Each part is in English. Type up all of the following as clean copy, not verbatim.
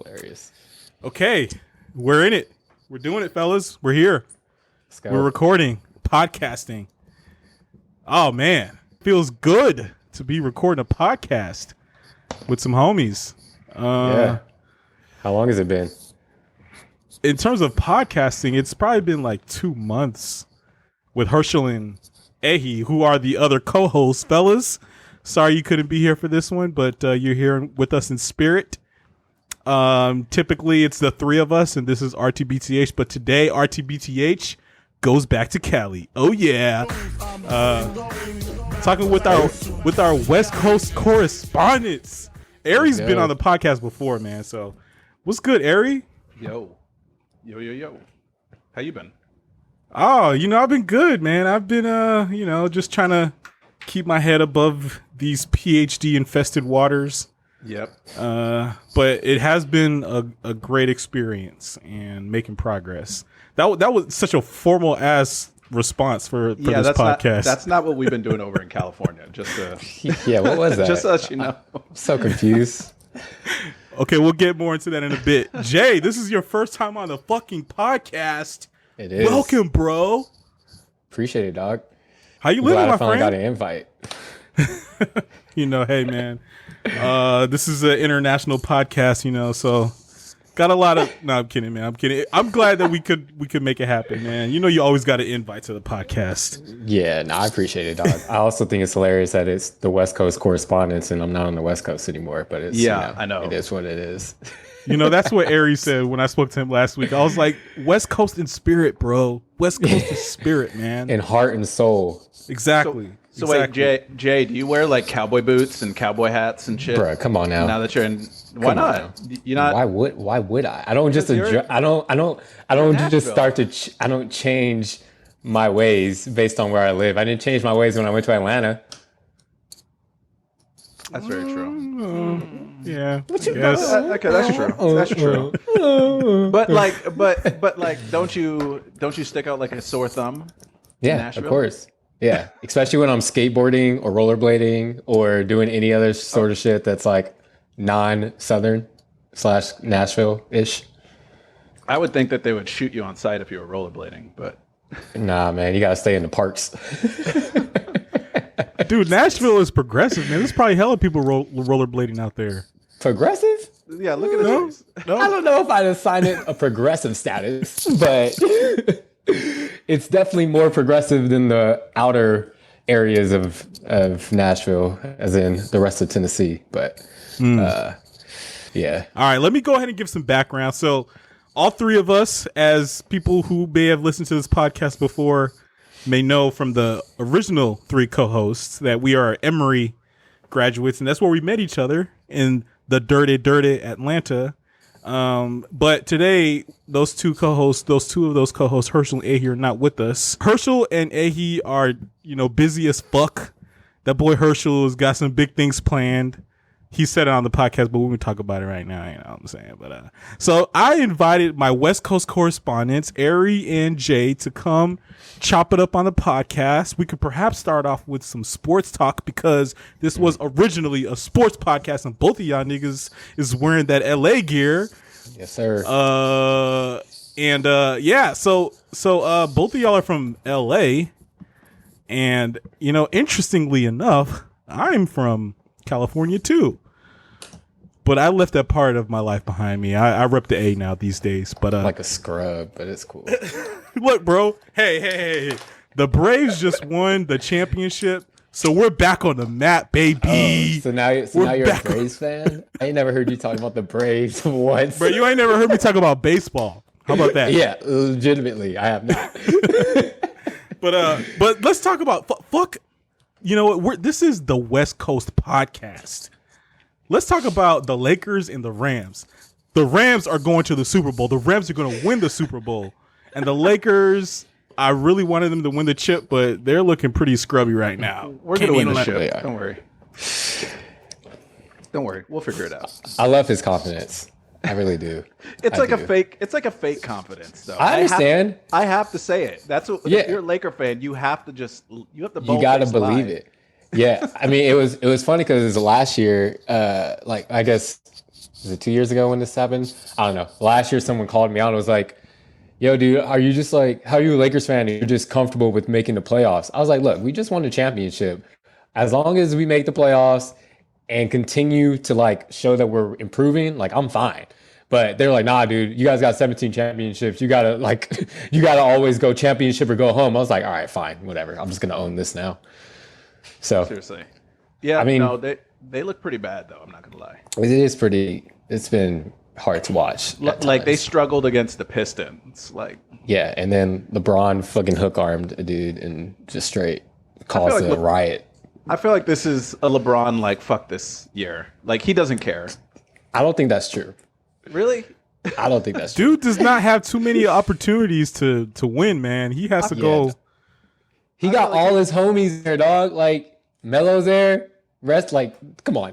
hilarious. Okay, we're in it. We're doing it, fellas. We're here. Let's go. We're recording, podcasting. Oh, man. Feels good to be recording a podcast with some homies. Yeah. How long has it been? In terms of podcasting, it's probably been like 2 months with Herschel and Ehi, who are the other co-hosts, fellas. Sorry you couldn't be here for this one, but you're here with us in spirit. Typically, it's the three of us, and this is RTBTH. But today, RTBTH goes back to Cali. Oh yeah, talking with our West Coast correspondents. Ari's been on the podcast before, man. So, what's good, Ari? Yo. How you been? Oh, I've been good, man. I've been, just trying to keep my head above these PhD infested waters. Yep. But it has been a great experience and making progress. That was such a formal ass response for this podcast. That's not what we've been doing over in California. Just yeah, what was that? Just so that you know. I'm so confused. Okay, we'll get more into that in a bit. Jay, this is your first time on the fucking podcast. It is. Welcome, bro. Appreciate it, dog. How you living, my I finally friend? got an invite. Hey, man. This is an international podcast, so got a lot of. No, I'm kidding, man. I'm kidding. I'm glad that we could make it happen, man. You always got an invite to the podcast. Yeah, no, I appreciate it, dog. I also think it's hilarious that it's the West Coast correspondents, and I'm not on the West Coast anymore. But it's I know it is what it is. That's what Ari said when I spoke to him last week. I was like, West Coast in spirit, bro. West Coast in spirit, man. In heart and soul. Exactly. So wait, Jay, do you wear like cowboy boots and cowboy hats and shit? Bro, come on now. Now that you're in, why not? You not? Why would I? I don't just I don't change my ways based on where I live. I didn't change my ways when I went to Atlanta. That's very true. Yeah. Yes. Okay, that's true. That's true. But don't you stick out like a sore thumb? Yeah, Nashville? Of course. Yeah, especially when I'm skateboarding or rollerblading or doing any other sort of shit that's like non-Southern / Nashville-ish. I would think that they would shoot you on sight if you were rollerblading, but nah, man, you gotta stay in the parks. Dude, Nashville is progressive, man. There's probably hella people rollerblading out there. Progressive? Yeah, look at this. No. I don't know if I'd assign it a progressive status, but it's definitely more progressive than the outer areas of Nashville, as in the rest of Tennessee. But yeah. All right, let me go ahead and give some background. So all three of us, as people who may have listened to this podcast before, may know from the original three co-hosts that we are Emory graduates, and that's where we met each other in the dirty Atlanta. But today, those two of those co-hosts, Herschel and Ehi, are not with us. Herschel and Ehi are, busy as fuck. That boy Herschel has got some big things planned. He said it on the podcast, but we won't talk about it right now. You know what I'm saying? But so I invited my West Coast correspondents, Ari and Jay, to come chop it up on the podcast. We could perhaps start off with some sports talk because this was originally a sports podcast, and both of y'all niggas is wearing that LA gear. Yes, sir. So both of y'all are from LA, and interestingly enough, I'm from California too, but I left that part of my life behind me. I rep the A now these days, but like a scrub, but it's cool. Look, bro. Hey, the Braves just won the championship, so we're back on the map, baby. So now you're a Braves fan? I ain't never heard you talking about the Braves once. Bro, you ain't never heard me talk about baseball. How about that? Yeah, legitimately, I have not. But let's talk about fuck. You know what? This is the West Coast podcast. Let's talk about the Lakers and the Rams. The Rams are going to the Super Bowl. The Rams are going to win the Super Bowl. And the Lakers, I really wanted them to win the chip, but they're looking pretty scrubby right now. We're going to win the chip. Don't worry. Don't worry. We'll figure it out. I love his confidence. I really do. It's like a fake confidence, though. I understand. I have to say it. That's what. If you're a Laker fan, you have to you got to believe it. Yeah, I mean, it was funny because last year, like I guess Was it 2 years ago when this happened? I don't know. Last year, someone called me out and was like, yo, dude, are you just like, how are you a Lakers fan? You're just comfortable with making the playoffs. I was like, look, we just won a championship. As long as we make the playoffs and continue to like show that we're improving, like I'm fine. But they're like, nah, dude, you guys got 17 championships. You gotta like, you gotta always go championship or go home. I was like, all right, fine, whatever. I'm just gonna own this now. So Seriously. Yeah, I mean, no, they look pretty bad though. I'm not gonna lie. It is pretty. It's been hard to watch. Like they struggled against the Pistons. Like yeah, and then LeBron fucking hook armed a dude and just straight caused a riot. I feel like this is a LeBron like fuck this year. Like he doesn't care. I don't think that's true. Really? I don't think that's true. Dude does not have too many opportunities to win, man. He has to go. He got all his homies there, dog. Like Melo's there. Rest, like, come on.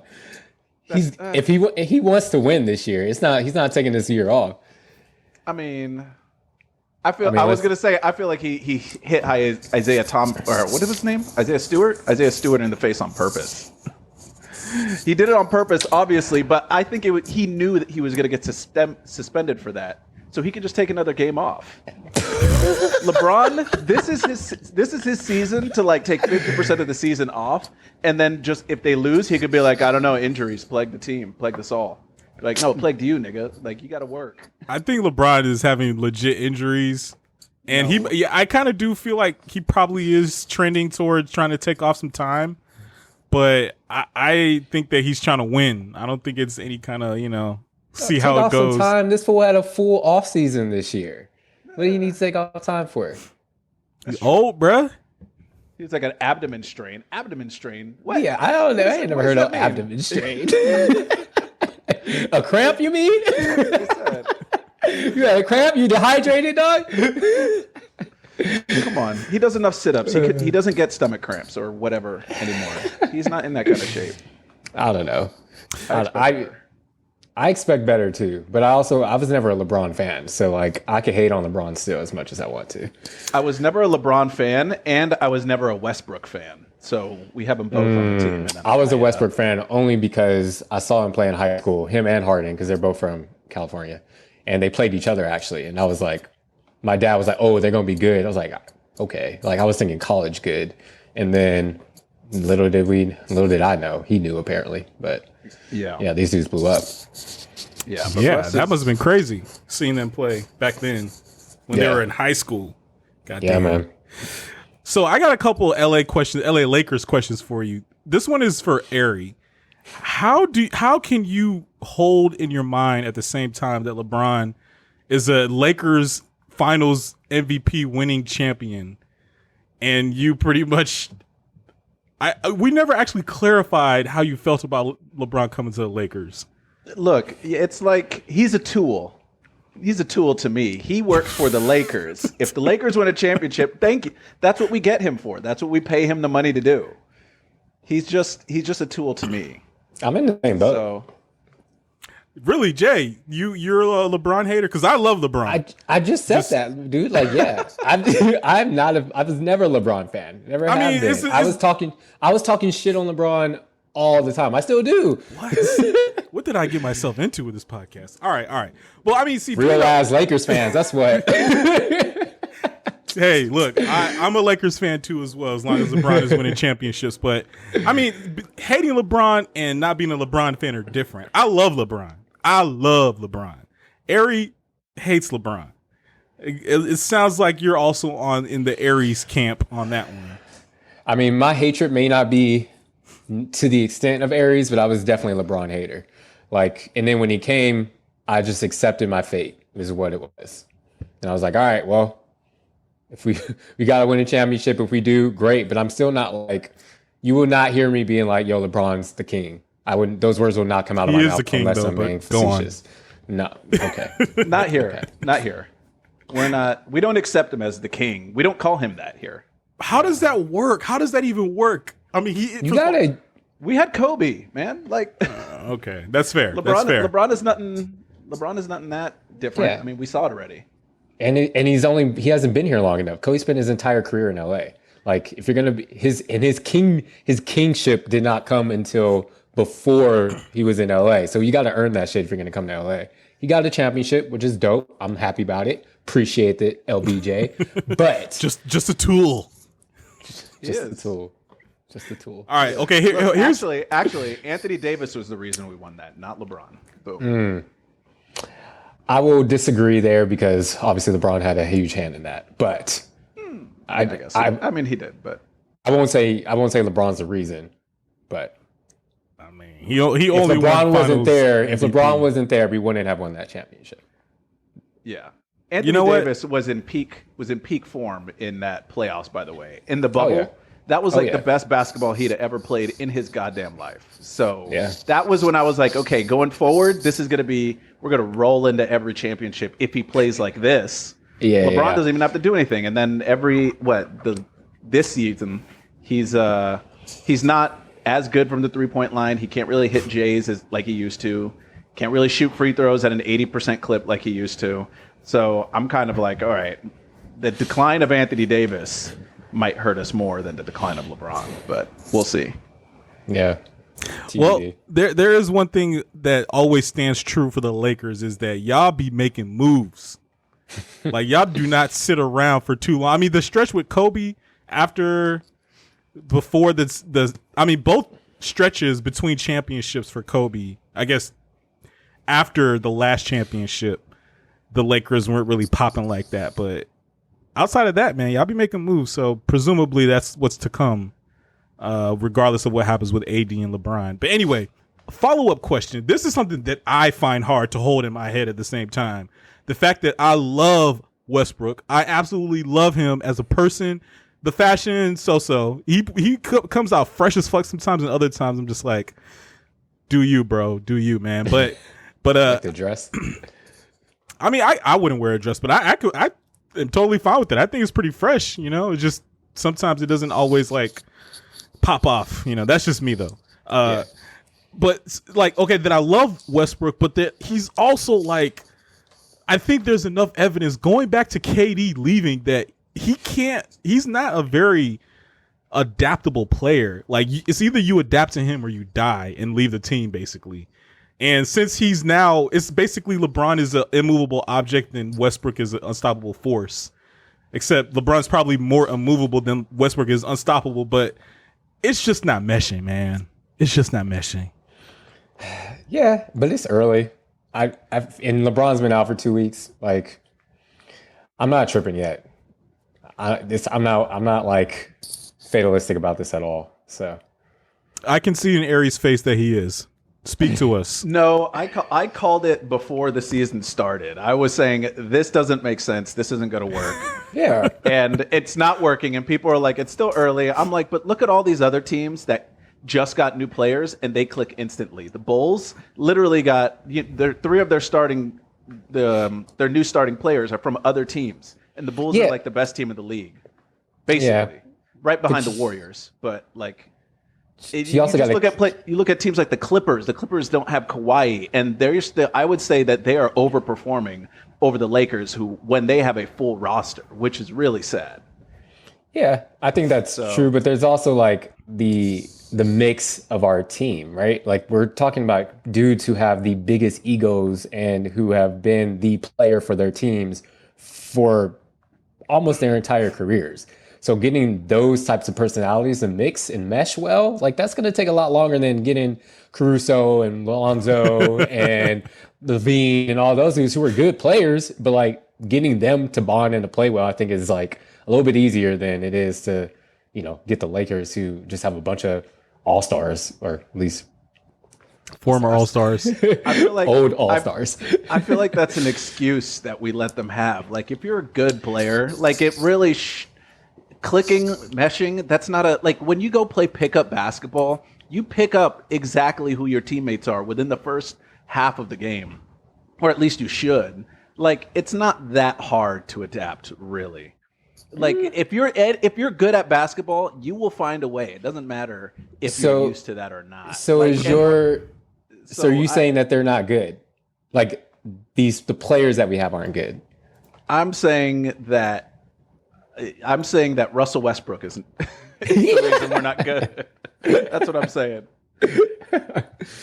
If he wants to win this year, he's not taking this year off. I mean, I was gonna say I feel like he hit Isaiah what is his name? Isaiah Stewart in the face on purpose. He did it on purpose, obviously, but I think he knew that he was gonna get suspended for that, so he could just take another game off. LeBron, this is his season to like take 50% of the season off, and then just if they lose, he could be like, I don't know, injuries plague the team, plague us all. Like, no, plagued you, nigga. Like, you got to work. I think LeBron is having legit injuries, and I kind of do feel like he probably is trending towards trying to take off some time, but I think that he's trying to win. I don't think it's any kind of see how it goes. Some time. This fool had a full off season this year. What do you need to take off time for? He's old, bruh. He's like an abdomen strain. Abdomen strain? What? Yeah, I don't know. I ain't never heard of abdomen strain. A cramp, you mean? You had a cramp? You dehydrated, dog? Come on. He does enough sit-ups. He doesn't get stomach cramps or whatever anymore. He's not in that kind of shape. I don't know. I expect better too, but I was never a LeBron fan, so like I could hate on LeBron still as much as I want to. I was never a LeBron fan, and I was never a Westbrook fan. So we have them both on the team. I was a Westbrook fan only because I saw him play in high school, him and Harden, because they're both from California, and they played each other actually. And I was like, my dad was like, "Oh, they're gonna be good." I was like, "Okay." Like I was thinking college good, and then little did I know he knew apparently, but yeah, these dudes blew up. Yeah, that must have been crazy seeing them play back then when they were in high school. Yeah, man. So I got a couple LA Lakers questions for you. This one is for Ari. How can you hold in your mind at the same time that LeBron is a Lakers Finals MVP winning champion, and you pretty much we never actually clarified how you felt about LeBron coming to the Lakers. Look, it's like he's a tool. He's a tool to me. He works for the Lakers. If the Lakers win a championship, thank you. That's what we get him for. That's what we pay him the money to do. He's just a tool to me. I'm in the same boat. So, really, Jay, you're a LeBron hater? Because I love LeBron. I just said that, dude. Like, yeah, I was never a LeBron fan. Never have been. I was talking shit on LeBron all the time. I still do. What did I get myself into with this podcast? All right. Well, I mean, see, real ass Lakers fans. That's what. Hey, look, I'm a Lakers fan too, as well, as long as LeBron is winning championships. But I mean, hating LeBron and not being a LeBron fan are different. I love LeBron. Ari hates LeBron. It sounds like you're also in the Aries camp on that one. I mean, my hatred may not be to the extent of Aries, but I was definitely a LeBron hater. Like, and then when he came, I just accepted my fate, is what it was. And I was like, all right, well, if we got to win a championship, if we do, great. But I'm still not like, you will not hear me being like, yo, LeBron's the king. Those words will not come out of my mouth unless I'm being facetious. No, okay. Not here. Okay. Not here. We don't accept him as the king. We don't call him that here. How does that work? How does that even work? I mean, we had Kobe, man. Like, okay, that's fair. LeBron is nothing that different. Yeah. I mean, we saw it already. And he hasn't been here long enough. Kobe spent his entire career in LA. Like, if you're gonna be his kingship did not come until before he was in LA. So you got to earn that shit if you're going to come to LA. He got a championship, which is dope. I'm happy about it. Appreciate it, LBJ. But just a tool. Just a tool. Just a tool. All right. Okay. Here's actually, Anthony Davis was the reason we won that, not LeBron. Boom. I will disagree there because obviously LeBron had a huge hand in that. But I guess. I mean, he did, but I won't say LeBron's the reason. But I mean, he only if LeBron wasn't there, MVP. we wouldn't have won that championship. Yeah. Anthony Davis was in peak form in that playoffs, by the way. In the bubble, that was the best basketball he'd ever played in his goddamn life. So that was when I was like, okay, going forward, we're going to roll into every championship if he plays like this. LeBron doesn't even have to do anything. And then this season, he's not as good from the 3-point line. He can't really hit J's like he used to. Can't really shoot free throws at an 80% clip like he used to. So I'm kind of like, all right, the decline of Anthony Davis might hurt us more than the decline of LeBron, but we'll see. Yeah. Well, there is one thing that always stands true for the Lakers is that y'all be making moves. Like, y'all do not sit around for too long. I mean, the stretch with Kobe before both stretches between championships for Kobe, I guess after the last championship, the Lakers weren't really popping like that. But outside of that, man, y'all be making moves. So presumably that's what's to come, regardless of what happens with AD and LeBron. But anyway, follow-up question. This is something that I find hard to hold in my head at the same time. The fact that I love Westbrook. I absolutely love him as a person. The fashion, so-so. He comes out fresh as fuck sometimes, and other times I'm just like, do you, bro. Do you, man. But like the dress? I mean, I wouldn't wear a dress, but I am totally fine with it. I think it's pretty fresh, you know. It's just sometimes it doesn't always like pop off, you know. That's just me though. But like, okay, that I love Westbrook, but that he's also like, I think there's enough evidence going back to KD leaving that he's not a very adaptable player. Like, it's either you adapt to him or you die and leave the team basically. And since it's basically LeBron is an immovable object and Westbrook is an unstoppable force. Except LeBron's probably more immovable than Westbrook is unstoppable, but it's just not meshing, man. It's just not meshing. Yeah, but it's early. And LeBron's been out for 2 weeks. Like, I'm not tripping yet. I'm not like fatalistic about this at all. So I can see in Aries' face that he is. Speak to us. No, I called it before the season started. I was saying this doesn't make sense. This isn't going to work. Yeah. And it's not working. And people are like, it's still early. I'm like, but look at all these other teams that just got new players and they click instantly. The Bulls literally got three of their new starting players are from other teams. And the Bulls are like the best team in the league, basically, right behind the Warriors. But like, you look at teams like the Clippers. The Clippers don't have Kawhi, and I would say that they are overperforming over the Lakers, who when they have a full roster, which is really sad. Yeah, I think that's true. But there's also like the mix of our team, right? Like, we're talking about dudes who have the biggest egos and who have been the player for their teams for almost their entire careers. So getting those types of personalities to mix and mesh well, like, that's going to take a lot longer than getting Caruso and Lonzo and Levine and all those dudes who are good players, but like getting them to bond and to play well, I think is like a little bit easier than it is to, get the Lakers who just have a bunch of all-stars, or at least former all-stars. I feel like old all-stars. I feel like that's an excuse that we let them have. Like, if you're a good player, like, it really clicking, meshing, that's not like when you go play pickup basketball, you pick up exactly who your teammates are within the first half of the game, or at least you should. Like, it's not that hard to adapt, really. Like, if you're good at basketball, you will find a way. It doesn't matter if you're used to that or not. So like, are you saying that they're not good? Like, the players that we have aren't good? I'm saying that Russell Westbrook isn't the reason we're not good. That's what I'm saying.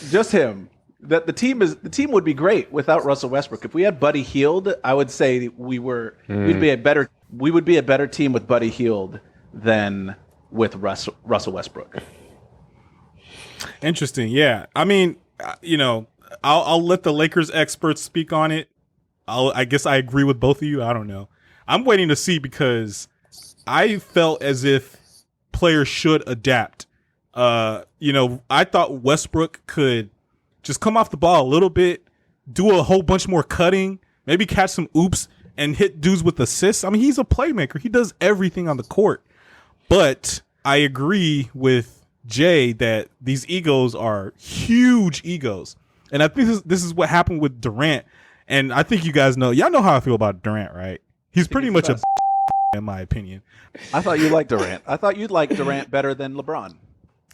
Just him. That the team would be great without Russell Westbrook. If we had Buddy Hield, I would say we'd be a better team with Buddy Hield than with Russell Westbrook. Interesting. Yeah. I mean, I'll let the Lakers experts speak on it. I guess I agree with both of you. I don't know. I'm waiting to see because I felt as if players should adapt. I thought Westbrook could just come off the ball a little bit, do a whole bunch more cutting, maybe catch some oops and hit dudes with assists. I mean, he's a playmaker. He does everything on the court. But I agree with Jay that these egos are huge egos. And I think this is what happened with Durant. And I think y'all know how I feel about Durant, right? He's pretty much a in my opinion. I thought you liked Durant. I thought you'd like Durant better than LeBron.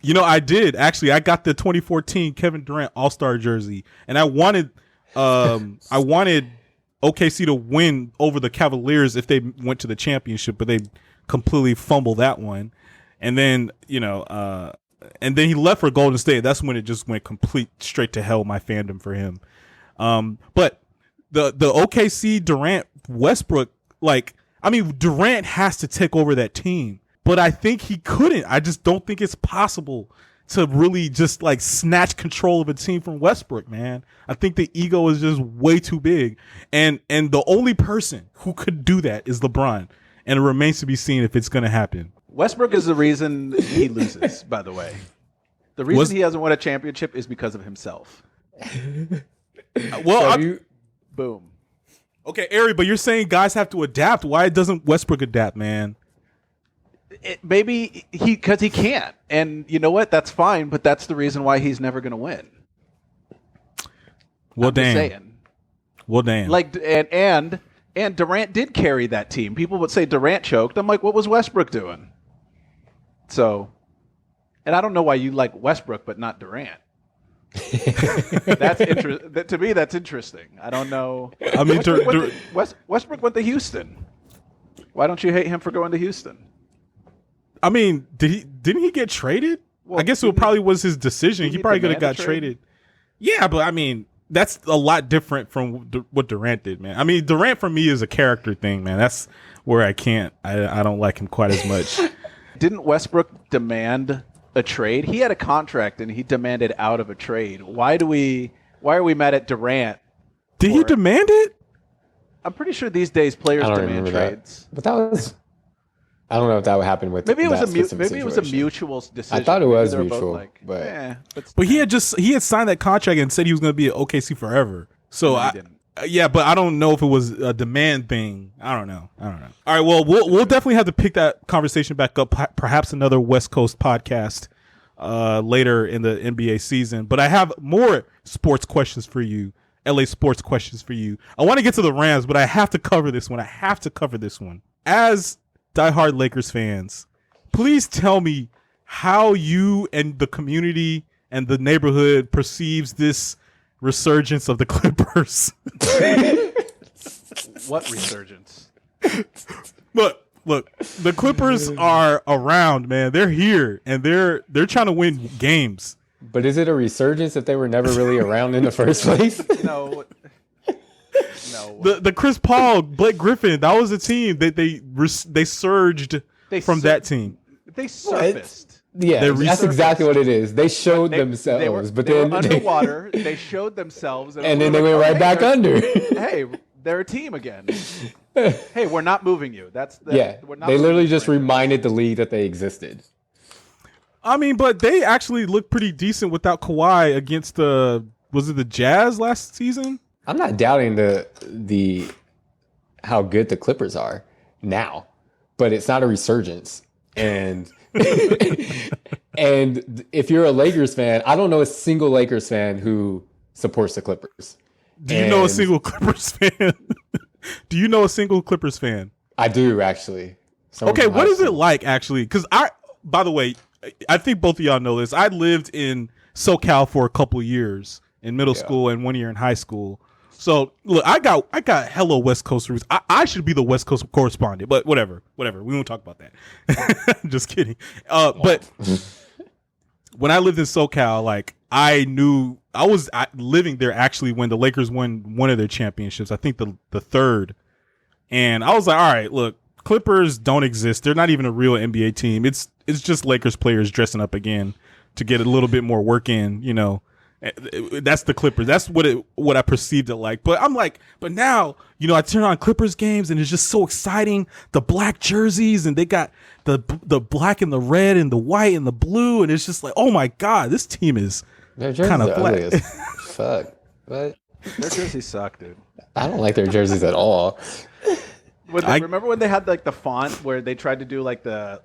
I did actually. I got the 2014 Kevin Durant All-Star jersey, and I wanted OKC to win over the Cavaliers if they went to the championship, but they completely fumbled that one. And then and then he left for Golden State. That's when it just went straight to hell. My fandom for him. But the OKC Durant Westbrook, Durant has to take over that team. But I think he couldn't. I just don't think it's possible to really just snatch control of a team from Westbrook, man. I think the ego is just way too big. And the only person who could do that is LeBron. And it remains to be seen if it's going to happen. Westbrook is the reason he loses, by the way. The reason he hasn't won a championship is because of himself. Boom. Okay, Ari, but you're saying guys have to adapt. Why doesn't Westbrook adapt, man? Maybe because he can't, and you know what? That's fine, but that's the reason why he's never going to win. Well, damn. And Durant did carry that team. People would say Durant choked. I'm like, what was Westbrook doing? So, and I don't know why you like Westbrook but not Durant. To me, that's interesting. I don't know. I mean, Westbrook went to Houston. Why don't you hate him for going to Houston? I mean, didn't he get traded? Well, I guess it probably was his decision. He probably could have got traded. Yeah, but I mean, that's a lot different from what Durant did, man. I mean, Durant for me is a character thing, man. That's where I don't like him quite as much. Didn't Westbrook demand a trade? He had a contract and he demanded out of a trade. Why are we mad at Durant? Did he demand it? I'm pretty sure these days players demand trades. But that was, I don't know if that would happen with maybe it was a mutual decision. I thought it was mutual, but he had signed that contract and said he was going to be at OKC forever. So but I don't know if it was a demand thing. I don't know. All right, well, we'll definitely have to pick that conversation back up. Perhaps another West Coast podcast later in the NBA season. But I have more sports questions for you. LA sports questions for you. I want to get to the Rams, but I have to cover this one. As diehard Lakers fans, please tell me how you and the community and the neighborhood perceives this resurgence of the Clippers. What resurgence? Look, the Clippers are around, man. They're here and they're trying to win games. But is it a resurgence if they were never really around in the first place? No. The Chris Paul, Blake Griffin, that was a team that they surged from that team. They surfaced. Yeah, that's exactly what it is. They showed themselves, but then were underwater. They showed themselves, and then they went right back under. Hey, they're a team again. Hey, we're not moving you. They literally just reminded the league that they existed. I mean, but they actually looked pretty decent without Kawhi against was it the Jazz last season? I'm not doubting the how good the Clippers are now, but it's not a resurgence. And and if you're a Lakers fan, I don't know a single Lakers fan who supports the Clippers. Do you know a single Clippers fan? Do you know a single Clippers fan? I do, actually. Okay, what is it like, actually? Because by the way, I think both of y'all know this. I lived in SoCal for a couple of years in middle school and 1 year in high school. So look, I got hella West Coast roots. I should be the West Coast correspondent, but whatever. We won't talk about that. Just kidding. But when I lived in SoCal, I knew I was living there actually when the Lakers won one of their championships. I think the third. And I was like, all right, look, Clippers don't exist. They're not even a real NBA team. It's just Lakers players dressing up again to get a little bit more work in, you know. That's the Clippers. That's what I perceived it like. But I'm like, but now, you know, I turn on Clippers games and it's just so exciting. The black jerseys and they got the black and the red and the white and the blue. And it's just like, oh my God, this team is kind of black. Ugly as fuck. But their jerseys suck, dude. I don't like their jerseys at all. Remember when they had like the font where they tried to do like I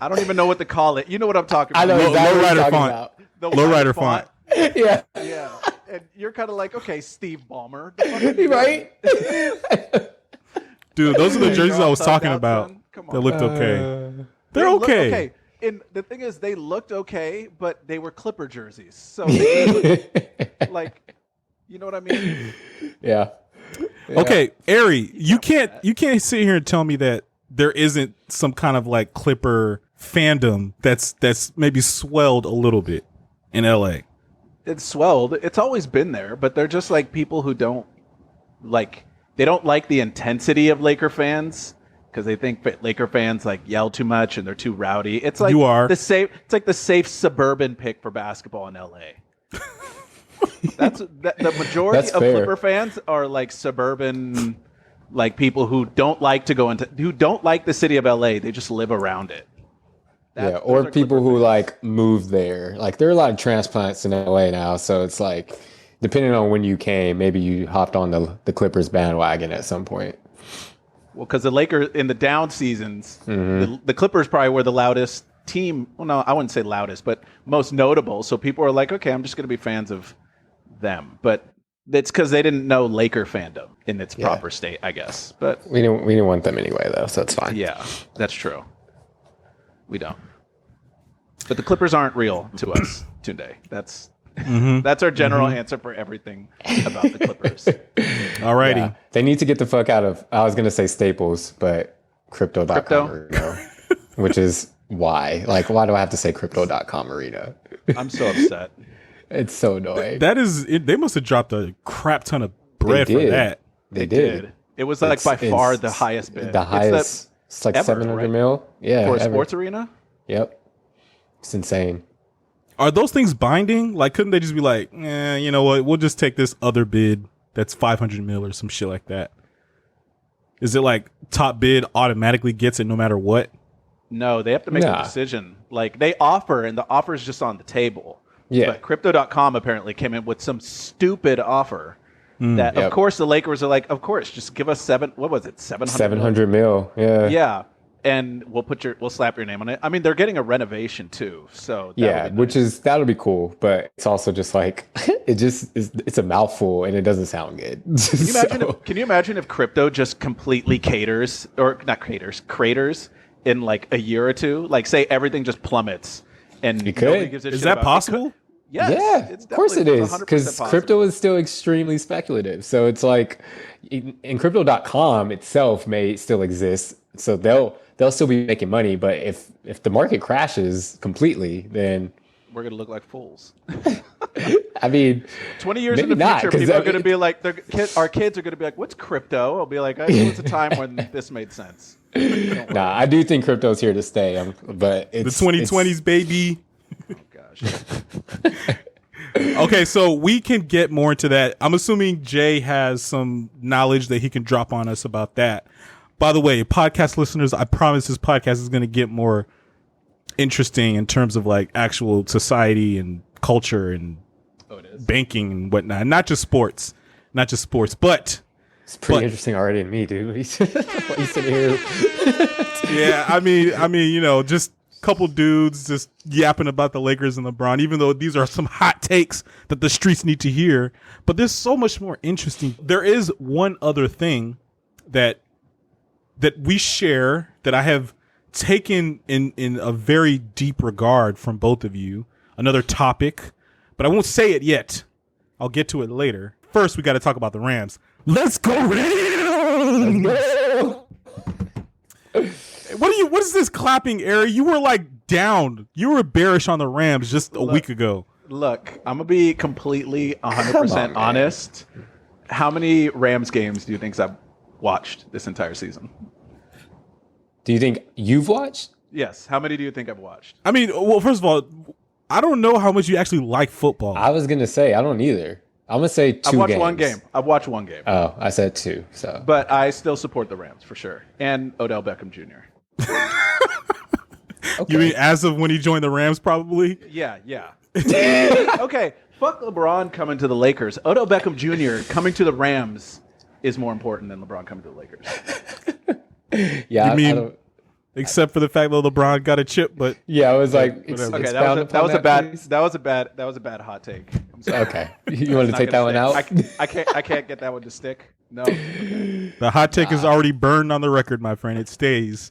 don't even know what to call it. You know what I'm talking about? I know exactly what you're talking font. about. The Lowrider font. Yeah. Yeah. And you're kind of like, okay, Steve Ballmer. Right? Dude, those are the jerseys I was talking about. Come on. That looked okay. They're They looked okay. And the thing is, they looked okay, but they were Clipper jerseys. So they looked like, you know what I mean? Yeah. Okay, Ari, you can't sit here and tell me that there isn't some kind of like Clipper fandom that's maybe swelled a little bit in LA. It's swelled. It's always been there, but they're just like people who don't like the intensity of Laker fans because they think Laker fans like yell too much and they're too rowdy. It's like it's like the safe suburban pick for basketball in LA. The majority of Clipper fans are like suburban, like people who don't like the city of LA. They just live around it. Or people who like move there. Like there are a lot of transplants in LA now, so it's like depending on when you came, maybe you hopped on the Clippers bandwagon at some point. Well, because the Lakers in the down seasons, the Clippers probably were the loudest team. Well, no, I wouldn't say loudest, but most notable. So people are like, okay, I'm just going to be fans of them. But it's because they didn't know Laker fandom in its proper state, I guess. But we didn't want them anyway, though, so it's fine. Yeah, that's true. We don't. But the Clippers aren't real to us today. That's our general answer for everything about the Clippers. Alrighty. Yeah. They need to get the fuck out of, I was going to say Staples, but Crypto.com Arena, which is why. Like, why do I have to say Crypto.com Arena? I'm so upset. It's so annoying. That is, they must have dropped a crap ton of bread for that. They did. It was like by far the highest bid. The highest. It's like ever, 700 mil. Yeah. For a sports arena? Yep. It's insane. Are those things binding? Like, couldn't they just be like, you know what? We'll just take this other bid that's 500 mil or some shit like that. Is it like top bid automatically gets it no matter what? No, they have to make a decision. Like they offer and the offer is just on the table. Yeah. But Crypto.com apparently came in with some stupid offer that of course the Lakers are like, of course, just give us 700 mil. Yeah. Yeah. And we'll slap your name on it. I mean, they're getting a renovation too, so that'll be cool. But it's also just like it's a mouthful and it doesn't sound good. Can you imagine if crypto just completely craters in like a year or two? Like, say everything just plummets and nobody gives a shit Is that about possible? Yes, yeah, of course it is, because crypto is still extremely speculative. So it's like, and Crypto.com itself may still exist, so they'll still be making money. But if the market crashes completely, then we're gonna look like fools. I mean, 20 years in the future, people are gonna be like, our kids are gonna be like, "What's crypto?" I'll be like, "It was a time when this made sense." Nah, I do think crypto's here to stay. But it's the 2020s, baby. Oh gosh. Okay, so we can get more into that. I'm assuming Jay has some knowledge that he can drop on us about that. By the way, podcast listeners, I promise this podcast is going to get more interesting in terms of like actual society and culture and banking and whatnot. Not just sports, but it's pretty interesting already in me, dude. What you sitting here? Yeah, I mean, you know, just a couple dudes just yapping about the Lakers and LeBron, even though these are some hot takes that the streets need to hear. But there's so much more interesting. There is one other thing that we share that I have taken in a very deep regard from both of you. Another topic, but I won't say it yet. I'll get to it later. First, we got to talk about the Rams. Let's go Rams! What is this clapping, Ari? You were like down. You were bearish on the Rams just a week ago. Look, I'm gonna be completely 100% honest. How many Rams games do you think I've watched this entire season? Do you think you've watched? Yes. How many do you think I've watched? I mean, well, first of all, I don't know how much you actually like football. I was gonna say I don't either. I'm gonna say 2 I've watched games. one game. I've watched one game. Oh, I said 2. So, But I still support the Rams for sure, and Odell Beckham Jr. okay. You mean as of when he joined the Rams, probably? Yeah. Okay. Fuck LeBron coming to the Lakers. Odell Beckham Jr. coming to the Rams is more important than LeBron coming to the Lakers. Yeah, You mean except for the fact that LeBron got a chip, but yeah, I was like, Whatever. Okay, expound upon please. that was a bad hot take. I'm sorry. Okay, you wanted to Not take that gonna one stick. out? I can't get that one to stick. No. the hot take is already burned on the record, my friend. It stays.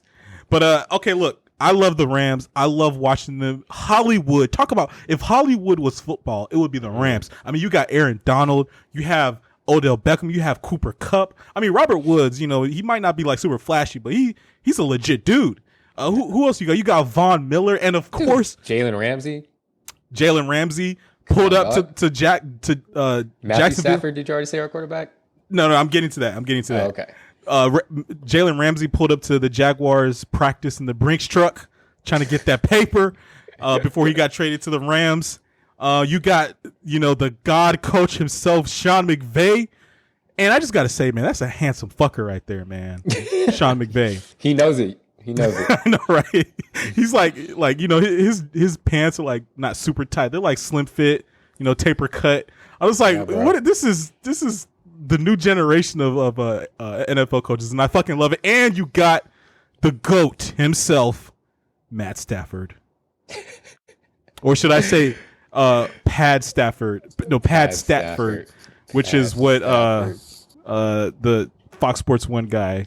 But okay, look, I love the Rams. I love watching them. Hollywood. Talk about if Hollywood was football, it would be the Rams. I mean, you got Aaron Donald. You have Odell Beckham. You have Cooper Kupp. I mean, Robert Woods. You know, he might not be like super flashy, but he's a legit dude. Who else you got? You got Von Miller, and of course Jalen Ramsey, pulled up dog. to Matthew Jacksonville. Stafford. Did you already say our quarterback? No, I'm getting to that. Oh, okay. Jalen Ramsey pulled up to the Jaguars practice in the Brinks truck, trying to get that paper before he got traded to the Rams. You got the God coach himself, Sean McVay. And I just got to say, man, that's a handsome fucker right there, man. Sean McVay. He knows it. I know, right? He's like his pants are like not super tight. They're like slim fit, taper cut. I was like, what? This is the new generation of NFL coaches, and I fucking love it. And you got the GOAT himself, Matt Stafford, or should I say, Pad Stafford? No, Pad Stafford, which is what the Fox Sports 1 guy,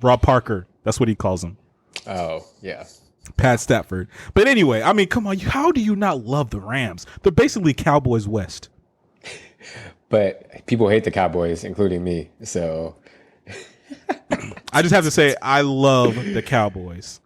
Rob Parker. That's what he calls him. Oh, yeah. Pat Stafford. But anyway, I mean, come on. How do you not love the Rams? They're basically Cowboys West. But people hate the Cowboys, including me. So I just have to say, I love the Cowboys.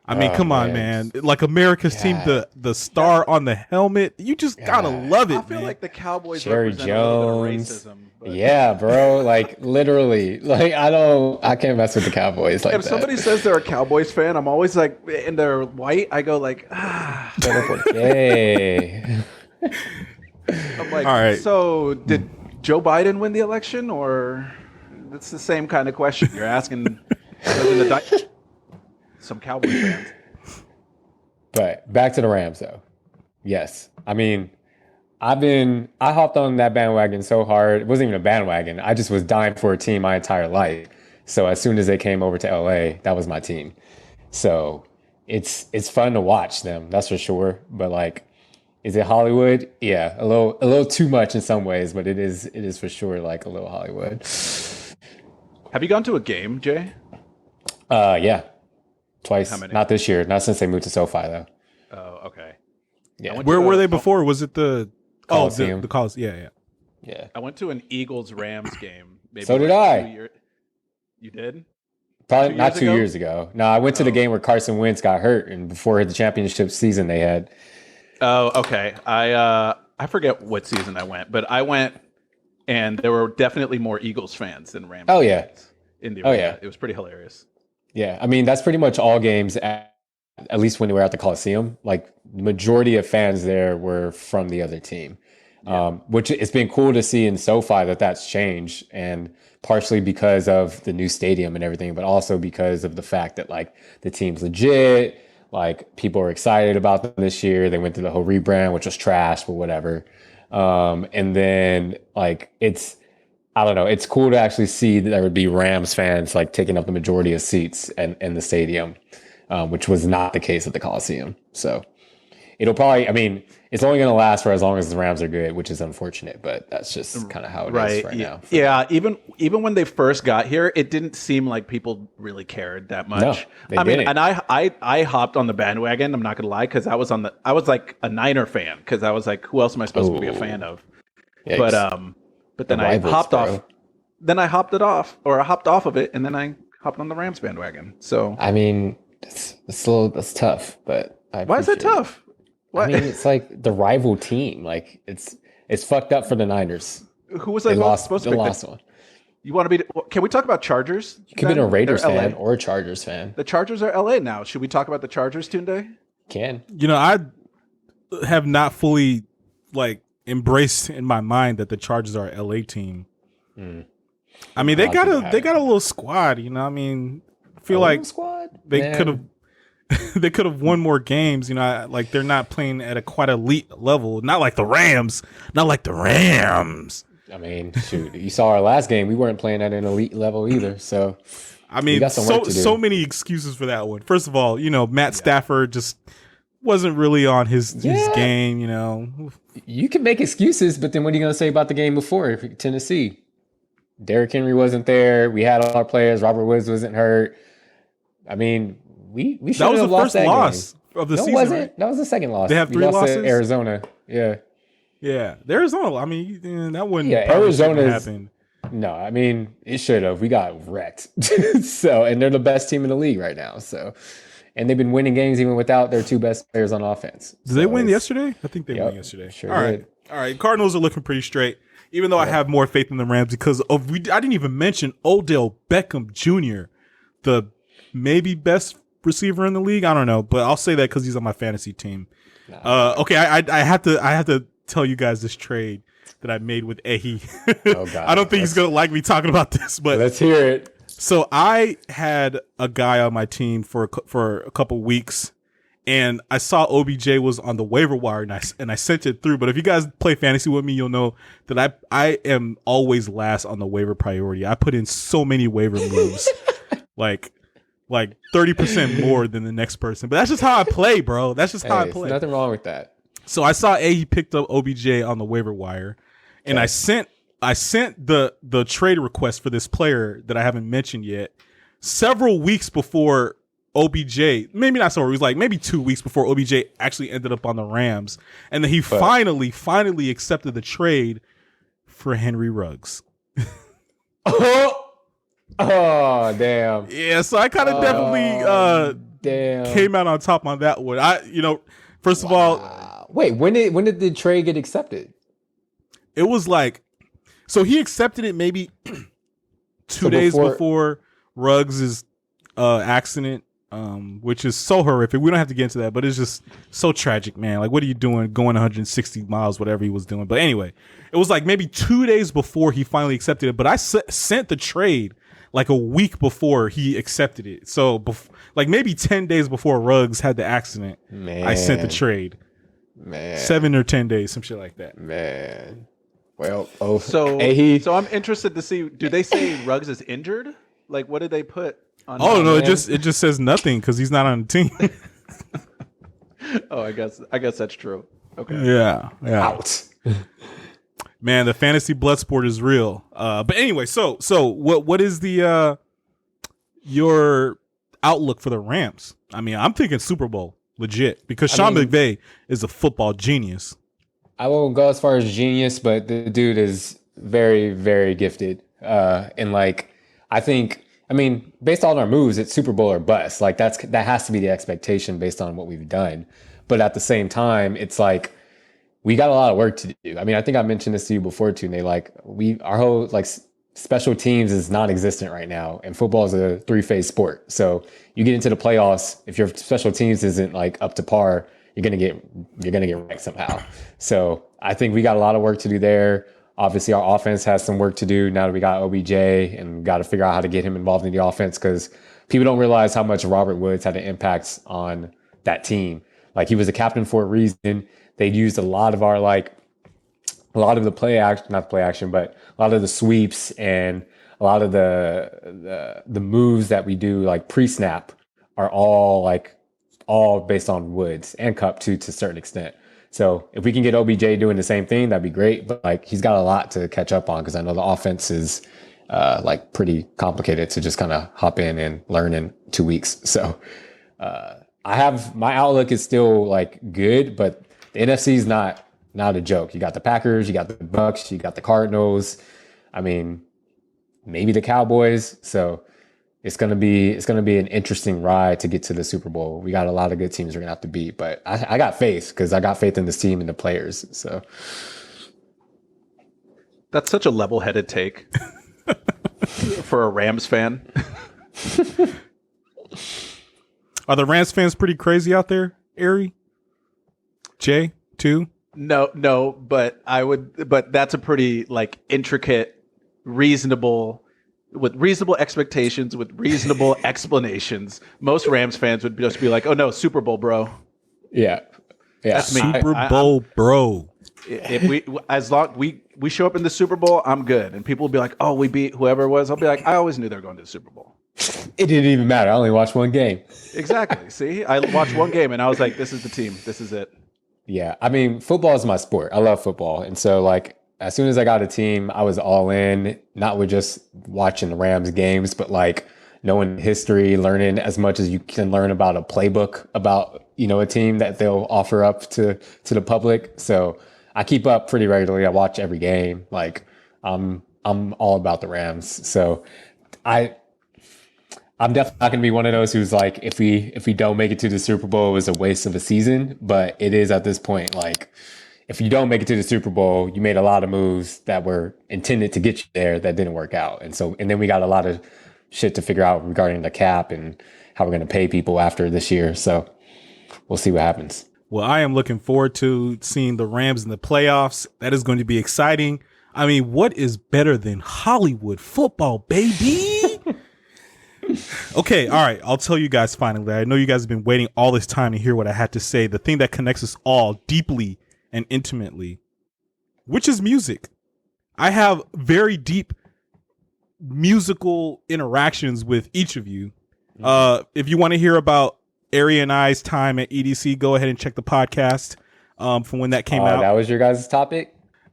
I mean, come on, man. Like America's team, the star on the helmet. You just gotta love it, I feel man. like the Cowboys Jerry represent a little bit of Jones. racism. But yeah, bro. Like literally. Like I can't mess with the Cowboys like if that. somebody says they're a Cowboys fan, I'm always like, and they're white, I go like, Hey. I'm like, All right. So did Joe Biden win the election, or it's the same kind of question you're asking some Cowboys fans? But back to the Rams, though. Yes. I mean, I hopped on that bandwagon so hard. It wasn't even a bandwagon. I just was dying for a team my entire life. So as soon as they came over to LA, that was my team. So it's fun to watch them, that's for sure. But like, is it Hollywood? Yeah, a little too much in some ways, but it is for sure like a little Hollywood. Have you gone to a game, Jay? Yeah. Twice. How many? Not this year. Not since they moved to SoFi though. Oh, okay. Yeah. Where were they before? Was it the Coliseum. the Coliseum? Yeah. Yeah. I went to an Eagles-Rams game. Maybe So did like I. 2 years. You did? Probably not 2 ago? years ago. No, I went to the game where Carson Wentz got hurt, and before the championship season they had. Oh, okay. I forget what season I went, but I went, and there were definitely more Eagles fans than Rams. Oh, yeah. fans in the Oh, arena. yeah. It was pretty hilarious. Yeah, I mean that's pretty much all games. At least when we were at the Coliseum, like the majority of fans there were from the other team, which it's been cool to see in SoFi that's changed, and partially because of the new stadium and everything, but also because of the fact that like the team's legit. Like people are excited about them this year. They went through the whole rebrand, which was trash, but whatever. And then like I don't know. It's cool to actually see that there would be Rams fans like taking up the majority of seats in the stadium, which was not the case at the Coliseum. So it'll probably, I mean, it's only going to last for as long as the Rams are good, which is unfortunate, but that's just kind of how it is right now. Yeah. Even when they first got here, it didn't seem like people really cared that much. No, they I mean, didn't. and I hopped on the bandwagon. I'm not going to lie. Cause I was like a Niner fan. Cause I was like, who else am I supposed to be a fan of? Yikes. But then The I rivals, hopped bro. off. Then I hopped off of it, and then I hopped on the Rams bandwagon. So I mean, that's tough, but why is that tough? What? I mean, it's like the rival team. Like it's fucked up for the Niners. Who was They I lost. supposed They to pick? lost one. You want to be? Can we talk about Chargers? You could be a Raiders They're fan LA. or a Chargers fan. The Chargers are LA now. Should we talk about the Chargers today? Can. I have not fully embraced in my mind that the Chargers are a LA team. I mean, they got a little squad. I mean, I feel like squad? they could have they could have won more games. They're not playing at a quite elite level. Not like the Rams. Not like the Rams. I mean, shoot, you saw our last game. We weren't playing at an elite level either. So, I mean, so many excuses for that one. First of all, Matt Stafford just wasn't really on his game. You can make excuses, but then what are you going to say about the game before Tennessee? Derrick Henry wasn't there. We had all our players. Robert Woods wasn't hurt. I mean, we should have lost that loss game. of the season. Wasn't. Right? That was the second loss. They have 3 lost losses. to Arizona. Yeah. Yeah, Arizona. I mean, that wouldn't. Yeah, Arizona happened. No, I mean it should have. We got wrecked. And they're the best team in the league right now. So, and they've been winning games even without their 2 best players on offense. Did they win yesterday? I think they won yesterday. Sure All did. right. Cardinals are looking pretty straight. Even though I have more faith in the Rams because I didn't even mention Odell Beckham Jr., the maybe best receiver in the league. I don't know, but I'll say that because he's on my fantasy team. Okay, I have to tell you guys this trade that I made with Ehi. Oh God! I don't think he's gonna like me talking about this, but let's hear it. So I had a guy on my team for a couple weeks, and I saw OBJ was on the waiver wire, and I sent it through. But if you guys play fantasy with me, you'll know that I am always last on the waiver priority. I put in so many waiver moves, like 30% more than the next person. But that's just how I play, bro. That's just how I play. Nothing wrong with that. So I saw he picked up OBJ on the waiver wire, and I sent the trade request for this player that I haven't mentioned yet several weeks before OBJ. Maybe not so. It was like maybe 2 weeks before OBJ actually ended up on the Rams, and then he finally accepted the trade for Henry Ruggs. Oh damn! Yeah, so I kind of definitely came out on top on that one. First of all. Wait, when did the trade get accepted? It was so he accepted it maybe 2 days before Ruggs' accident, which is so horrific. We don't have to get into that, but it's just so tragic, man. Like, what are you doing going 160 miles, whatever he was doing? But anyway, it was maybe 2 days before he finally accepted it, but I sent the trade a week before he accepted it. So maybe 10 days before Ruggs had the accident, man. I sent the trade. Man, 7 or 10 days, some shit like that. Man, well, so I'm interested to see. Do they say Ruggs is injured? What did they put on? Oh no, it just says nothing because he's not on the team. Oh, I guess that's true. Okay. Yeah. Out. Man, the fantasy blood sport is real. But anyway, so what is the your outlook for the Rams? I mean, I'm thinking Super Bowl. Legit, because Sean McVay is a football genius. I won't go as far as genius, but the dude is very, very gifted. And I think, based on our moves, it's Super Bowl or bust. That has to be the expectation based on what we've done. But at the same time, it's we got a lot of work to do. I think I mentioned this to you before too, Nate. Our whole special teams is non-existent right now, and football is a 3-phase sport. So you get into the playoffs, if your special teams isn't up to par, you're gonna get wrecked somehow. So I think we got a lot of work to do there. Obviously, our offense has some work to do now that we got OBJ, and got to figure out how to get him involved in the offense because people don't realize how much Robert Woods had an impact on that team. He was a captain for a reason. They used a lot of our a lot of the play action, not play action, but a lot of the sweeps and a lot of the moves that we do pre-snap are all based on Woods and Cup too, to a certain extent. So if we can get OBJ doing the same thing, that'd be great. But he's got a lot to catch up on because I know the offense is pretty complicated to just kind of hop in and learn in 2 weeks. So my outlook is still good, but the NFC is not a joke. You got the Packers, you got the Bucks, you got the Cardinals. Maybe the Cowboys. So it's gonna be an interesting ride to get to the Super Bowl. We got a lot of good teams we're gonna have to beat, but I got faith because I got faith in this team and the players. So that's such a level-headed take for a Rams fan. Are the Rams fans pretty crazy out there, Ari? Jay, too? No, but that's a pretty like intricate, reasonable expectations, with reasonable explanations. Most Rams fans would just be like, "Oh no, Super Bowl, bro." Yeah. That's me. Super Bowl, bro. If as long we show up in the Super Bowl, I'm good. And people will be like, "Oh, we beat whoever it was." I'll be like, "I always knew they were going to the Super Bowl." It didn't even matter. I only watched one game. Exactly. See, I watched one game and I was like, "This is the team. This is it." Yeah. I mean, football is my sport. I love football. And so like as soon as I got a team, I was all in, not with just watching the Rams games, but like knowing history, learning as much as you can learn about a playbook about, a team that they'll offer up to the public. So I keep up pretty regularly. I watch every game. Like I'm all about the Rams. So I'm definitely not going to be one of those who's like, if we don't make it to the Super Bowl, it was a waste of a season. But it is at this point, like, if you don't make it to the Super Bowl, you made a lot of moves that were intended to get you there that didn't work out. And then we got a lot of shit to figure out regarding the cap and how we're going to pay people after this year. So we'll see what happens. Well, I am looking forward to seeing the Rams in the playoffs. That is going to be exciting. I mean, what is better than Hollywood football, baby? Okay, all right. I'll tell you guys finally. I know you guys have been waiting all this time to hear what I had to say. The thing that connects us all deeply and intimately, which is music. I have very deep musical interactions with each of you. If you want to hear about Ari and I's time at EDC, go ahead and check the podcast from when that came out. That was your guys' topic?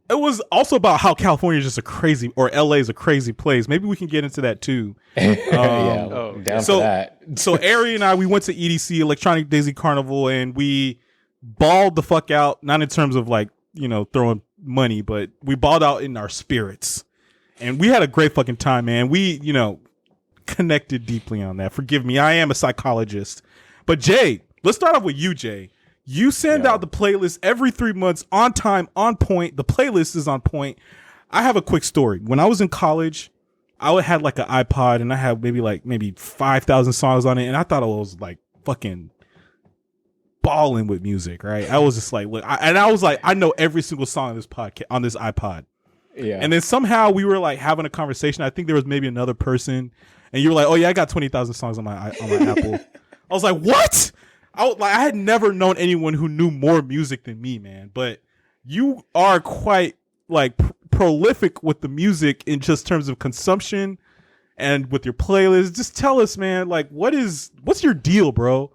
It was also about how California is just a crazy, or LA is a crazy place. Maybe we can get into that too. Down for that. So Ari and I, we went to EDC, Electronic Daisy Carnival, and we balled the fuck out. Not in terms of like, throwing money, but we balled out in our spirits. And we had a great fucking time, man. We, connected deeply on that. Forgive me. I am a psychologist. But Jay, let's start off with you, Jay. You send out the playlist every 3 months, on time, on point. The playlist is on point. I have a quick story. When I was in college, I had like an iPod and I had maybe 5,000 songs on it. And I thought I was like fucking balling with music, right? I was just like, look, I was like, I know every single song on this podcast, on this iPod. Yeah. And then somehow we were like having a conversation. I think there was maybe another person, and you were like, "Oh yeah, I got 20,000 songs on my Apple." I was like, "What?" I had never known anyone who knew more music than me, man. But you are quite like prolific with the music in just terms of consumption and with your playlist. Just tell us, man, like what's your deal, bro?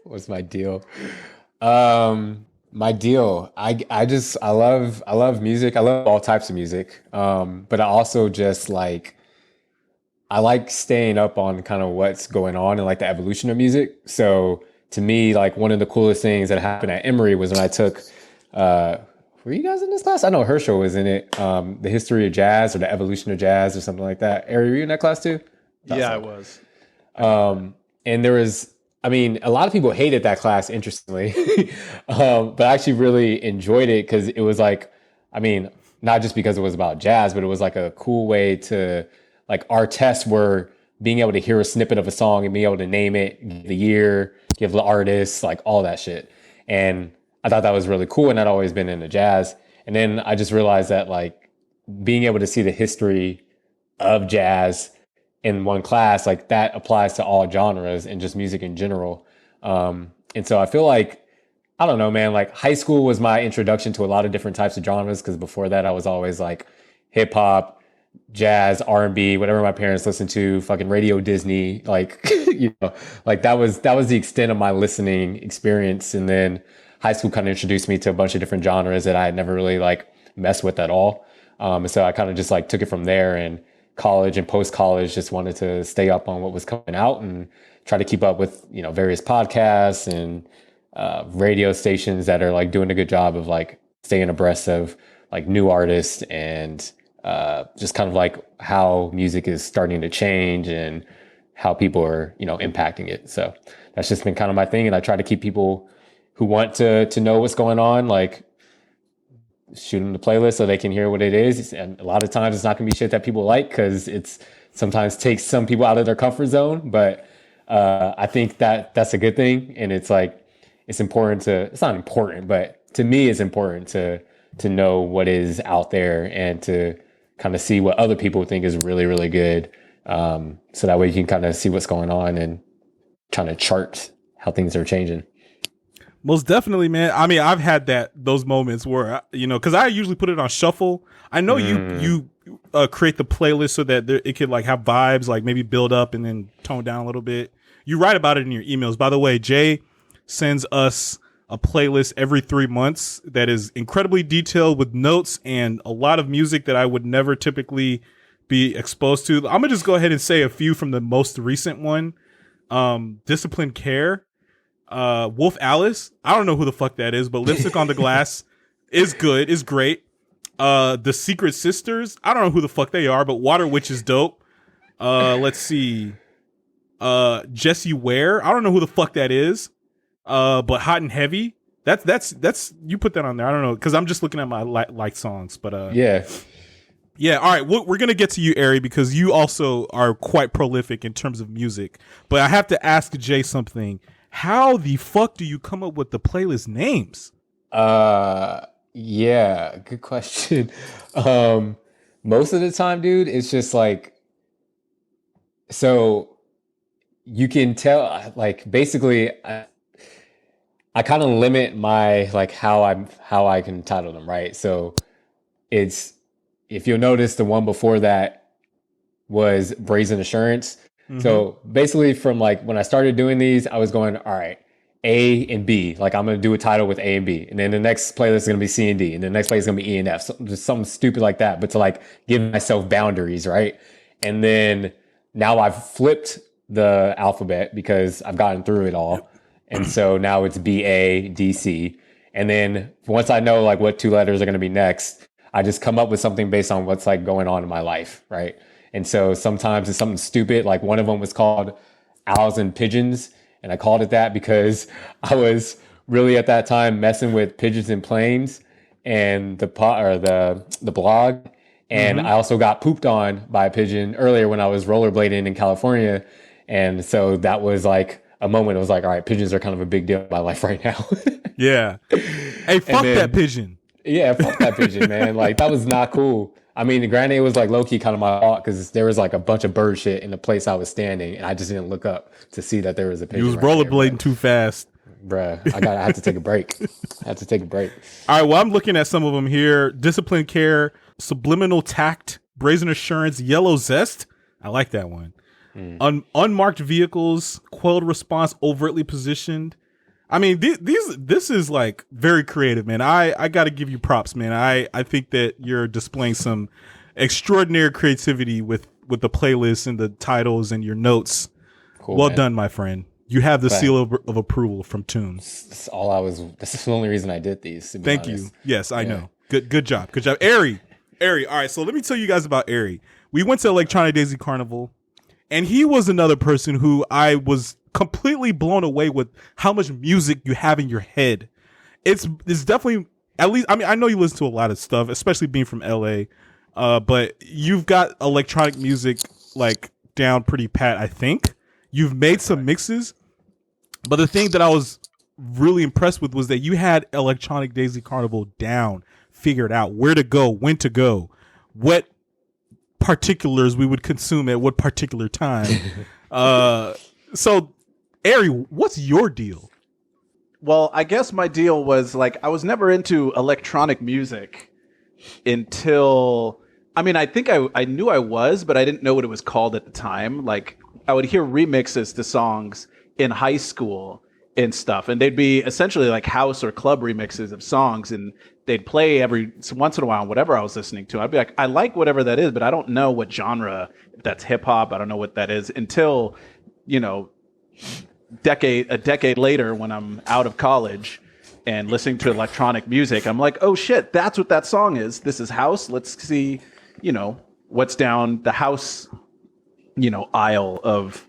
What's my deal? My deal. I love music. I love all types of music. But I also just I like staying up on kind of what's going on and like the evolution of music. So to me, like one of the coolest things that happened at Emory was when I took, were you guys in this class? I know Herschel was in it. The history of jazz or the evolution of jazz or something like that. Ari, were you in that class too? Yeah, I was. And there was, a lot of people hated that class, interestingly, but I actually really enjoyed it because it was not just because it was about jazz, but it was like a cool way to, like, our tests were being able to hear a snippet of a song and being able to name it, give the year, give the artist, like all that shit. And I thought that was really cool, and I'd always been into jazz. And then I just realized that like being able to see the history of jazz in one class, like that applies to all genres and just music in general. And so I feel like, I don't know, man, like high school was my introduction to a lot of different types of genres. Cause before that I was always like hip hop, jazz, R&B, whatever my parents listened to, fucking Radio Disney, like, like that was the extent of my listening experience. And then high school kind of introduced me to a bunch of different genres that I had never really like messed with at all. And so I kind of just like took it from there, and college and post-college just wanted to stay up on what was coming out and try to keep up with, various podcasts and radio stations that are like doing a good job of like staying abreast of like new artists and just kind of like how music is starting to change and how people are, impacting it. So that's just been kind of my thing. And I try to keep people who want to know what's going on, like shoot them the playlist so they can hear what it is. And a lot of times it's not going to be shit that people like because it's sometimes takes some people out of their comfort zone. But I think that's a good thing. And it's like, it's important it's not important, but to me, it's important to know what is out there and to kind of see what other people think is really, really good. So that way you can kind of see what's going on and trying to chart how things are changing. Most definitely, man. I mean, I've had those moments where, because I usually put it on shuffle. I know you create the playlist so that it could like have vibes, like maybe build up and then tone down a little bit. You write about it in your emails. By the way, Jay sends us a playlist every 3 months that is incredibly detailed with notes and a lot of music that I would never typically be exposed to. I'm gonna just go ahead and say a few from the most recent one. Disciplined Care, Wolf Alice. I don't know who the fuck that is, but Lipstick on the Glass is good, is great. The Secret Sisters. I don't know who the fuck they are, but Water Witch is dope. Let's see. Jessie Ware. I don't know who the fuck that is. But Hot and Heavy. That's you put that on there. I don't know because I'm just looking at my like songs. But yeah. All right, we're gonna get to you, Ari, because you also are quite prolific in terms of music. But I have to ask Jay something. How the fuck do you come up with the playlist names? Yeah, good question. Most of the time, dude, it's just like, so you can tell, like, basically, I kind of limit my, like, how I can title them, right? So it's, if you'll notice, the one before that was Brazen Assurance. Mm-hmm. So basically from like when I started doing these, I was going, all right, A and B. Like I'm going to do a title with A and B. And then the next playlist is going to be C and D. And the next playlist is going to be E and F. So just something stupid like that. But to like give myself boundaries, right? And then now I've flipped the alphabet because I've gotten through it all. And so now it's B, A, D, C. And then once I know like what two letters are going to be next, I just come up with something based on what's like going on in my life, right? And so sometimes it's something stupid. Like one of them was called Owls and Pigeons. And I called it that because I was really at that time messing with pigeons and planes and the blog. And I also got pooped on by a pigeon earlier when I was rollerblading in California. And so that was like a moment. It was like, all right, pigeons are kind of a big deal in my life right now. Yeah. Hey, fuck that pigeon. Yeah, fuck that pigeon, man. Like that was not cool. I mean, granted, it was like low key kind of my fault because there was like a bunch of bird shit in the place I was standing, and I just didn't look up to see that there was a pigeon. You was rollerblading too fast, bruh. I had to take a break. All right, well, I'm looking at some of them here: Disciplined Care, Subliminal Tact, Brazen Assurance, Yellow Zest. I like that one. Unmarked Vehicles, Quelled Response, Overtly Positioned. I mean, this is like very creative, man. I got to give you props, man. I think that you're displaying some extraordinary creativity with the playlist and the titles and your notes. Cool, well done, my friend. You have the seal of approval from Tunes. That's the only reason I did these. Thank you. Yes, I know. Good job. Ari. All right, so let me tell you guys about Ari. We went to Electronic Daisy Carnival, and he was another person who I was completely blown away with how much music you have in your head. It's definitely, at least, I mean, I know you listen to a lot of stuff, especially being from LA, but you've got electronic music like down pretty pat, I think. You've made some mixes, but the thing that I was really impressed with was that you had Electronic Daisy Carnival down, figured out where to go, when to go, what particulars we would consume at what particular time. So Ari, what's your deal? Well, I guess my deal was like I was never into electronic music until, I mean, I think I knew I was, but I didn't know what it was called at the time. Like I would hear remixes to songs in high school and stuff, and they'd be essentially like house or club remixes of songs, and they'd play every once in a while whatever I was listening to. I'd be like, I like whatever that is, but I don't know what genre. If that's hip hop, I don't know what that is until, a decade later when I'm out of college and listening to electronic music, I'm like, oh shit, that's what that song is. This is house. Let's see, what's down the house, aisle of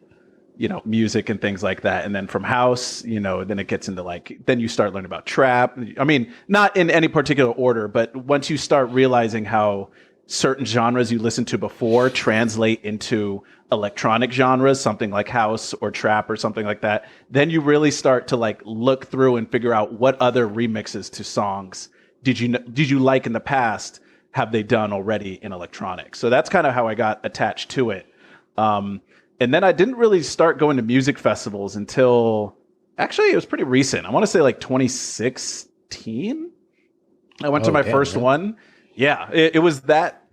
music and things like that. And then from house, then it gets into then you start learning about trap. I mean, not in any particular order, but once you start realizing how certain genres you listened to before translate into electronic genres, something like house or trap or something like that, then you really start to look through and figure out what other remixes to songs did you like in the past, have they done already in electronic. So that's kind of how I got attached to it. And then I didn't really start going to music festivals until, actually, it was pretty recent. I want to say 2016. I went to my first one. Yeah, it was that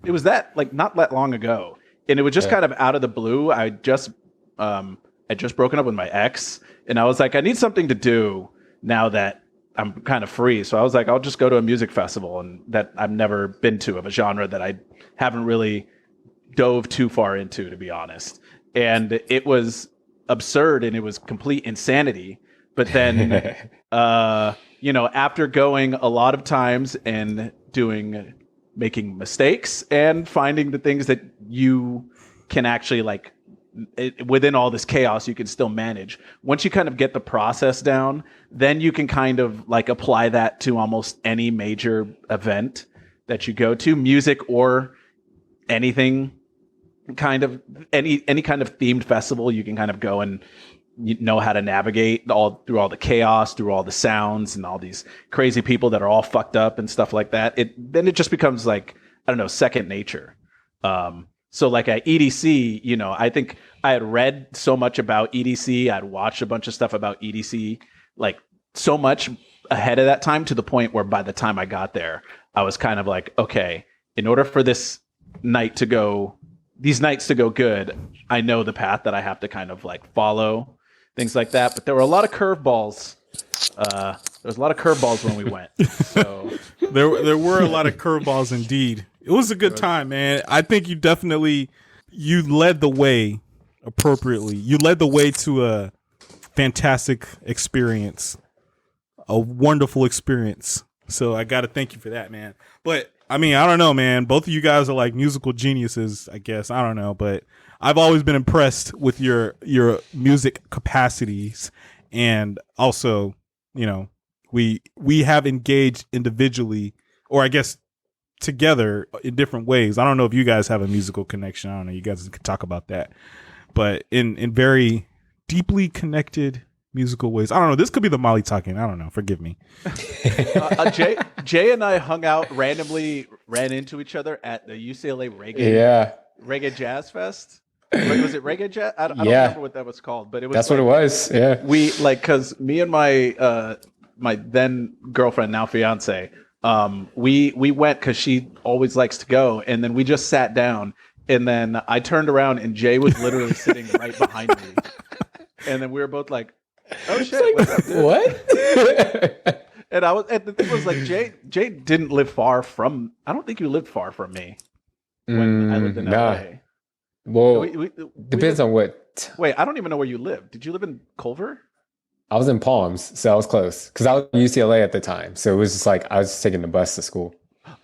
not that long ago, and it was just kind of out of the blue. I just broken up with my ex, and I was like, I need something to do now that I'm kind of free. So I was like, I'll just go to a music festival, and that I've never been to, of a genre that I haven't really dove too far into, to be honest. And it was absurd, and it was complete insanity. But then, after going a lot of times and making mistakes and finding the things that you can actually within all this chaos, you can still manage. Once you kind of get the process down, then you can kind of apply that to almost any major event that you go to, music or anything. Kind of any kind of themed festival, you can kind of go and know how to navigate through all the chaos, through all the sounds and all these crazy people that are all fucked up and stuff like that. Then it just becomes second nature. So at EDC, I think I had read so much about EDC, I'd watched a bunch of stuff about EDC, so much ahead of that time, to the point where by the time I got there, I was kind of okay, in order for these nights to go good, I know the path that I have to kind of follow, things like that. But there were a lot of curveballs. There was a lot of curveballs when we went. So there were a lot of curveballs indeed. It was a good time, man. I think you led the way appropriately. You led the way to a fantastic experience, a wonderful experience. So I got to thank you for that, man. But I mean, I don't know, man. Both of you guys are musical geniuses, I guess. I don't know, but I've always been impressed with your music capacities, and also, we have engaged individually, or I guess together, in different ways. I don't know if you guys have a musical connection. I don't know. You guys could talk about that, but in very deeply connected musical ways. I don't know. This could be the Molly talking. I don't know. Forgive me. Jay and I hung out randomly, ran into each other at the UCLA Reggae Jazz Fest. Was it Reggae Jazz? I don't remember what that was called, but it was. That's what it was. Yeah. We because me and my my then girlfriend, now fiance, we went because she always likes to go, and then we just sat down, and then I turned around and Jay was literally sitting right behind me, and then we were both like, "Oh shit, what's up, dude?" What? And the thing was Jay didn't live far from. I don't think you lived far from me when I lived in LA. Well, depends on what. Wait, I don't even know where you lived. Did you live in Culver? I was in Palms, so I was close because I was at UCLA at the time. So it was just I was just taking the bus to school.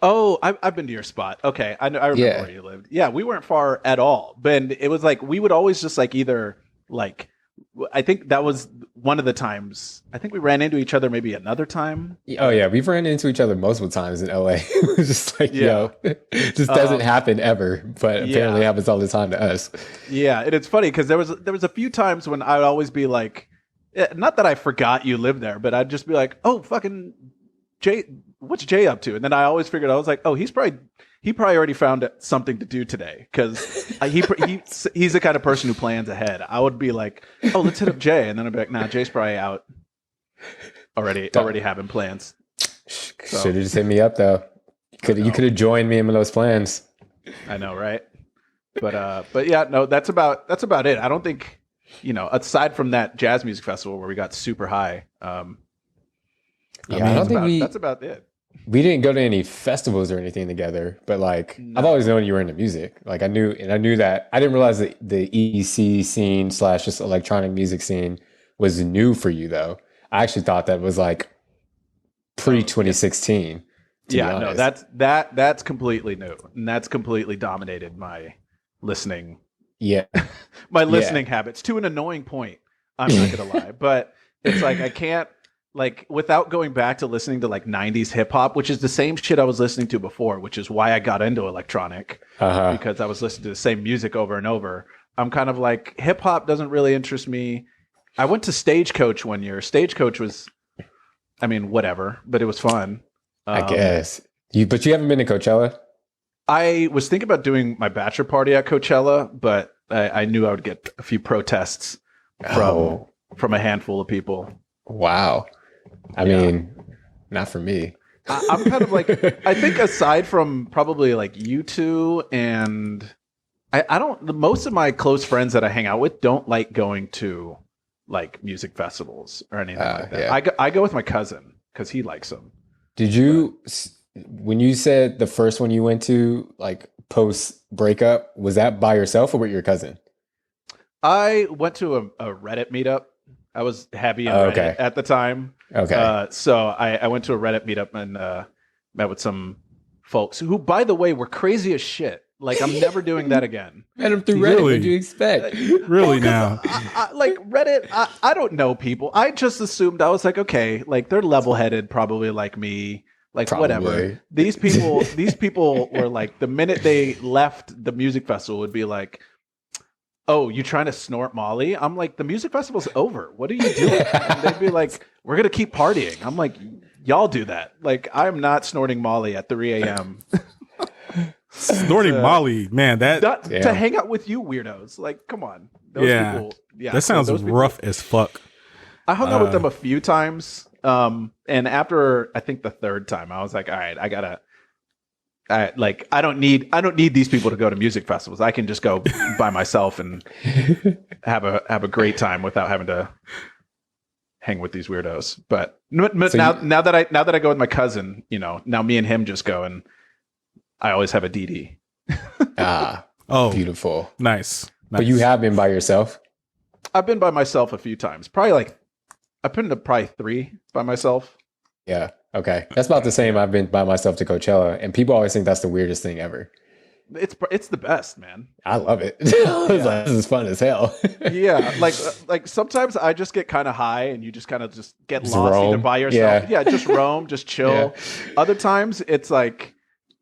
Oh, I've been to your spot. Okay, I remember where you lived. Yeah, we weren't far at all. But it was we would always just either I think that was one of the times. I think we ran into each other maybe another time. Oh yeah, we've ran into each other multiple times in LA. It was just yo, it just doesn't happen ever, but apparently it happens all the time to us. Yeah, and it's funny because there was a few times when I would always be not that I forgot you lived there, but I'd just be oh, fucking Jay, what's Jay up to? And then I always figured, I was oh, he probably already found something to do today, because he's the kind of person who plans ahead. I would be oh, let's hit up Jay, and then I'd be nah, Jay's probably out already having plans. So. Should have just hit me up though. You could have joined me in those plans. I know, right? But yeah, no, that's about it. I don't think, aside from that jazz music festival where we got super high. I don't think that's about it. We didn't go to any festivals or anything together, but no. I've always known you were into music. I knew that. I didn't realize that the EDC scene / just electronic music scene was new for you though. I actually thought that was pre 2016. Yeah, no, that's completely new, and that's completely dominated my listening Yeah. my listening habits to an annoying point. I'm not gonna lie, but it's like I can't like without going back to listening to like 90s hip hop, which is the same shit I was listening to before, which is why I got into electronic because I was listening to the same music over and over. I'm kind of like hip hop doesn't really interest me. I went to Stagecoach one year. Stagecoach was, I mean, whatever, but it was fun. I guess but you haven't been to Coachella? I was thinking about doing my bachelor party at Coachella, but I knew I would get a few protests from a handful of people. Wow. I mean, not for me. I'm kind of like, I think aside from probably like you two and I don't, most of my close friends that I hang out with don't like going to like music festivals or anything like that. Yeah. I go with my cousin because he likes them. Did you, when you said the first one you went to, like post breakup, was that by yourself or with your cousin? I went to a Reddit meetup. I was heavy in Reddit at the time. Okay. So I went to a Reddit meetup and met with some folks who, by the way, were crazy as shit. Like, I'm never doing that again. Met them through Reddit. Really? What did you expect? Really now? Like, Reddit, I don't know people. I just assumed, I was like, okay, like, they're level-headed, probably like me. Like, whatever. These people were like, the minute they left the music festival would be like, oh, you trying to snort Molly? I'm like, the music festival's over. What are you doing? And they'd be like, we're going to keep partying. I'm like, y'all do that. Like, I'm not snorting Molly at 3 a.m. Snorting Molly, man, to hang out with you weirdos. Like, come on. Those people, that sounds rough as fuck. I hung out with them a few times. And after, I think the third time, I was like, all right, I don't need these people to go to music festivals. I can just go by myself and have a great time without having to hang with these weirdos. But now that I go with my cousin, you know, now me and him just go, and I always have a DD. Beautiful, nice. But you have been by yourself? I've been by myself a few times. I've been to probably 3 by myself. Yeah. Okay. That's about the same. I've been by myself to Coachella, and people always think that's the weirdest thing ever. It's the best, man. I love it. Like, this is fun as hell. Yeah. Like sometimes I just get kind of high and you just kind of just get lost either by yourself. Yeah. Just roam, just chill. Yeah. Other times it's like,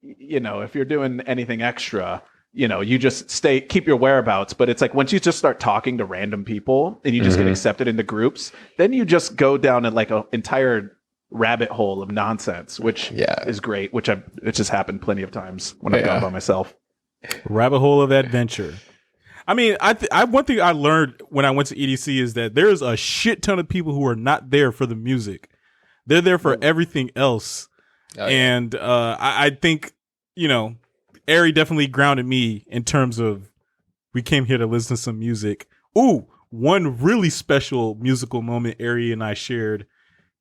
you know, if you're doing anything extra, you know, you just keep your whereabouts. But it's like once you just start talking to random people and you just get accepted into groups, then you just go down in like an entire rabbit hole of nonsense, which is great, which has happened plenty of times when I've gone by myself. Rabbit hole of adventure. I mean, one thing I learned when I went to EDC is that there's a shit ton of people who are not there for the music. They're there for everything else. And I think, you know, Ari definitely grounded me in terms of we came here to listen to some music. Ooh, one really special musical moment Ari and I shared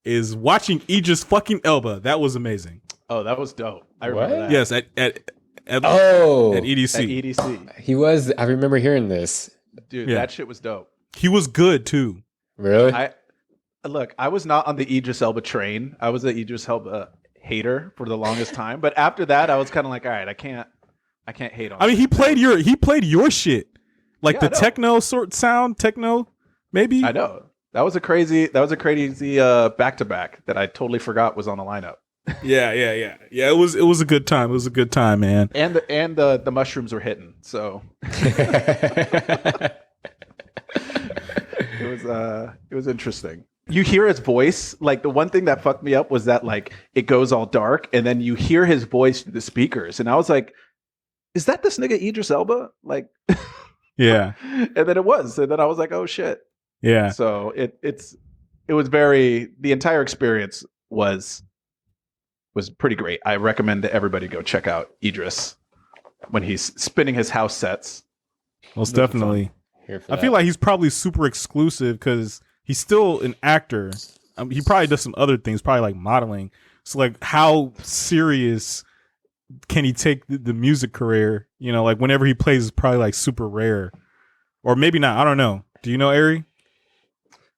is watching Idris fucking Elba. That was amazing. Oh, that was dope. I remember that. Yes, at EDC. At EDC. He was, I remember hearing this. Dude, that shit was dope. He was good too. Really? I was not on the Idris Elba train. I was the Idris Elba hater for the longest time. But after that, I was kind of like, all right, I can't hate on him. I mean, he played your shit. Like the techno sort sound, maybe? I know. That was a crazy back-to-back that I totally forgot was on the lineup. Yeah. It was a good time. It was a good time, man. And the mushrooms were hitting, so it was interesting. You hear his voice. Like the one thing that fucked me up was that like it goes all dark, and then you hear his voice through the speakers, and I was like, "Is that this nigga Idris Elba?" Like, yeah. And then it was, and then I was like, "Oh shit." Yeah. So it was the entire experience was pretty great. I recommend that everybody go check out Idris when he's spinning his house sets. Most definitely. I feel like he's probably super exclusive because he's still an actor. He probably does some other things, probably like modeling. So like how serious can he take the music career? You know, like whenever he plays is probably like super rare. Or maybe not. I don't know. Do you know Ari?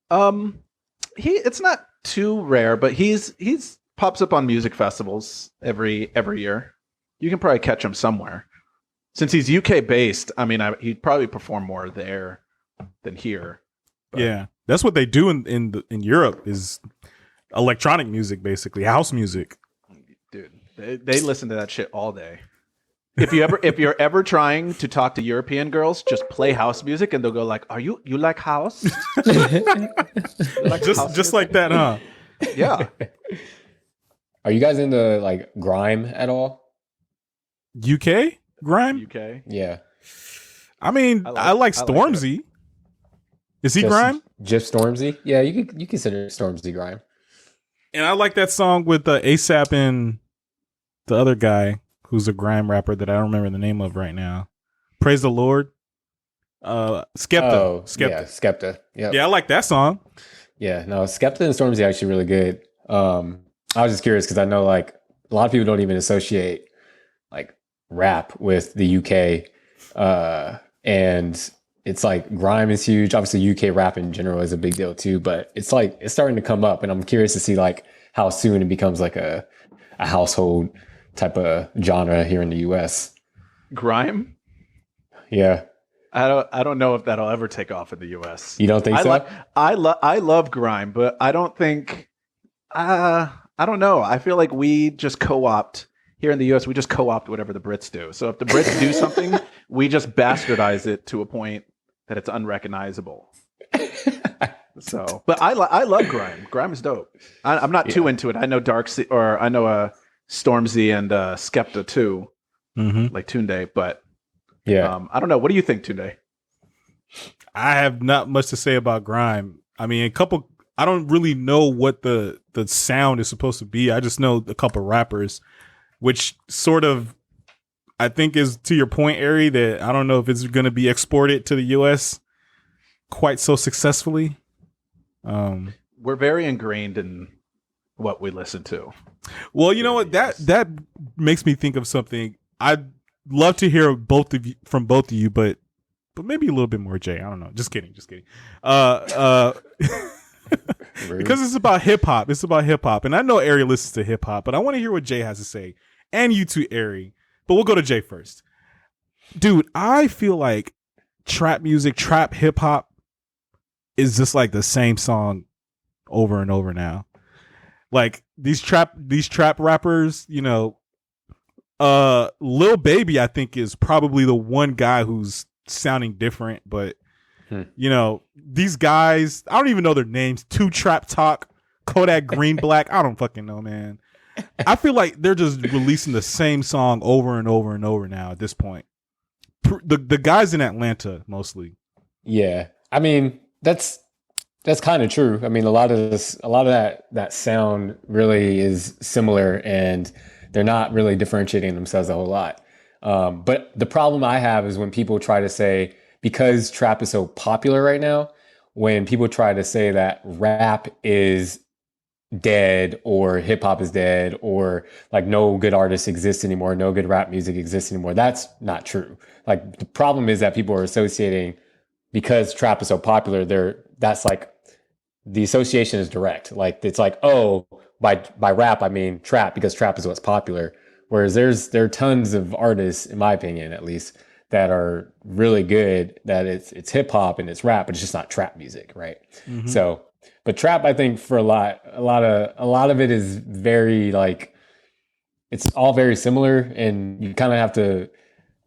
It's not too rare, but he's pops up on music festivals every year. You can probably catch him somewhere. Since he's UK based, I mean, he'd probably perform more there than here. But. Yeah, that's what they do in Europe is electronic music, basically house music. Dude, they listen to that shit all day. If you're ever trying to talk to European girls, just play house music and they'll go like, you like house?" Like just like that, huh? Yeah. Are you guys into like grime at all? UK grime? UK. Yeah. I mean, I like Stormzy. Is he grime? Just Stormzy? Yeah, you consider Stormzy grime. And I like that song with ASAP and the other guy who's a grime rapper that I don't remember the name of right now. Praise the Lord. Skepta. Oh, yeah, Skepta. Yep. Yeah, I like that song. Yeah, no, Skepta and Stormzy are actually really good. I was just curious because I know like a lot of people don't even associate like rap with the UK. And it's like grime is huge. Obviously UK rap in general is a big deal too, but it's like it's starting to come up and I'm curious to see like how soon it becomes like a household type of genre here in the US. Grime? Yeah. I don't know if that'll ever take off in the US. You don't think so? I love grime, but I don't think I don't know. I feel like we just co-opt here in the US. We just co-opt whatever the Brits do. So if the Brits do something, we just bastardize it to a point that it's unrecognizable. So, but I love grime. Grime is dope. I'm not too into it. I know Stormzy and Skepta too, like Tunde. But yeah, I don't know. What do you think, Tunde? I have not much to say about grime. I mean, I don't really know what the sound is supposed to be. I just know a couple rappers, which sort of, I think is to your point, Ari, that I don't know if it's going to be exported to the US quite so successfully. We're very ingrained in what we listen to. Well, you know what? That makes me think of something. I'd love to hear from both of you, but maybe a little bit more Jay. I don't know. Just kidding. Because it's about hip hop. It's about hip hop. And I know Ari listens to hip hop, but I want to hear what Jay has to say. And you too, Ari. But we'll go to Jay first. Dude, I feel like trap music, trap hip hop is just like the same song over and over now. Like these trap rappers, you know, Lil Baby, I think, is probably the one guy who's sounding different, but you know, these guys, I don't even know their names. 2 Trap Talk, Kodak Green Black. I don't fucking know, man. I feel like they're just releasing the same song over and over and over now at this point. The guys in Atlanta mostly. Yeah, I mean that's kind of true. I mean a lot of that sound really is similar, and they're not really differentiating themselves a whole lot. But the problem I have is when people try to say, because trap is so popular right now, when people try to say that rap is dead or hip hop is dead or like no good artists exist anymore, no good rap music exists anymore, that's not true. Like the problem is that people are associating, because trap is so popular, that's like the association is direct. Like it's like, oh, by rap I mean trap because trap is what's popular. Whereas there are tons of artists, in my opinion at least, that are really good, that it's hip hop and it's rap, but it's just not trap music, right? Mm-hmm. So, but trap, I think for a lot of it is very like, it's all very similar, and you kind of have to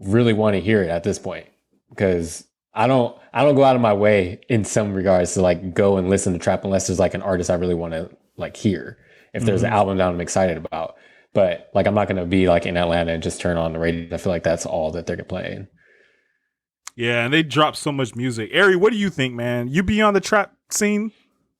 really want to hear it at this point, because I don't go out of my way in some regards to like go and listen to trap unless there's like an artist I really want to like hear. If there's an album that I'm excited about. But like, I'm not going to be like in Atlanta and just turn on the radio. I feel like that's all that they're playing. Yeah, and they drop so much music. Ari, what do you think, man? You be on the trap scene,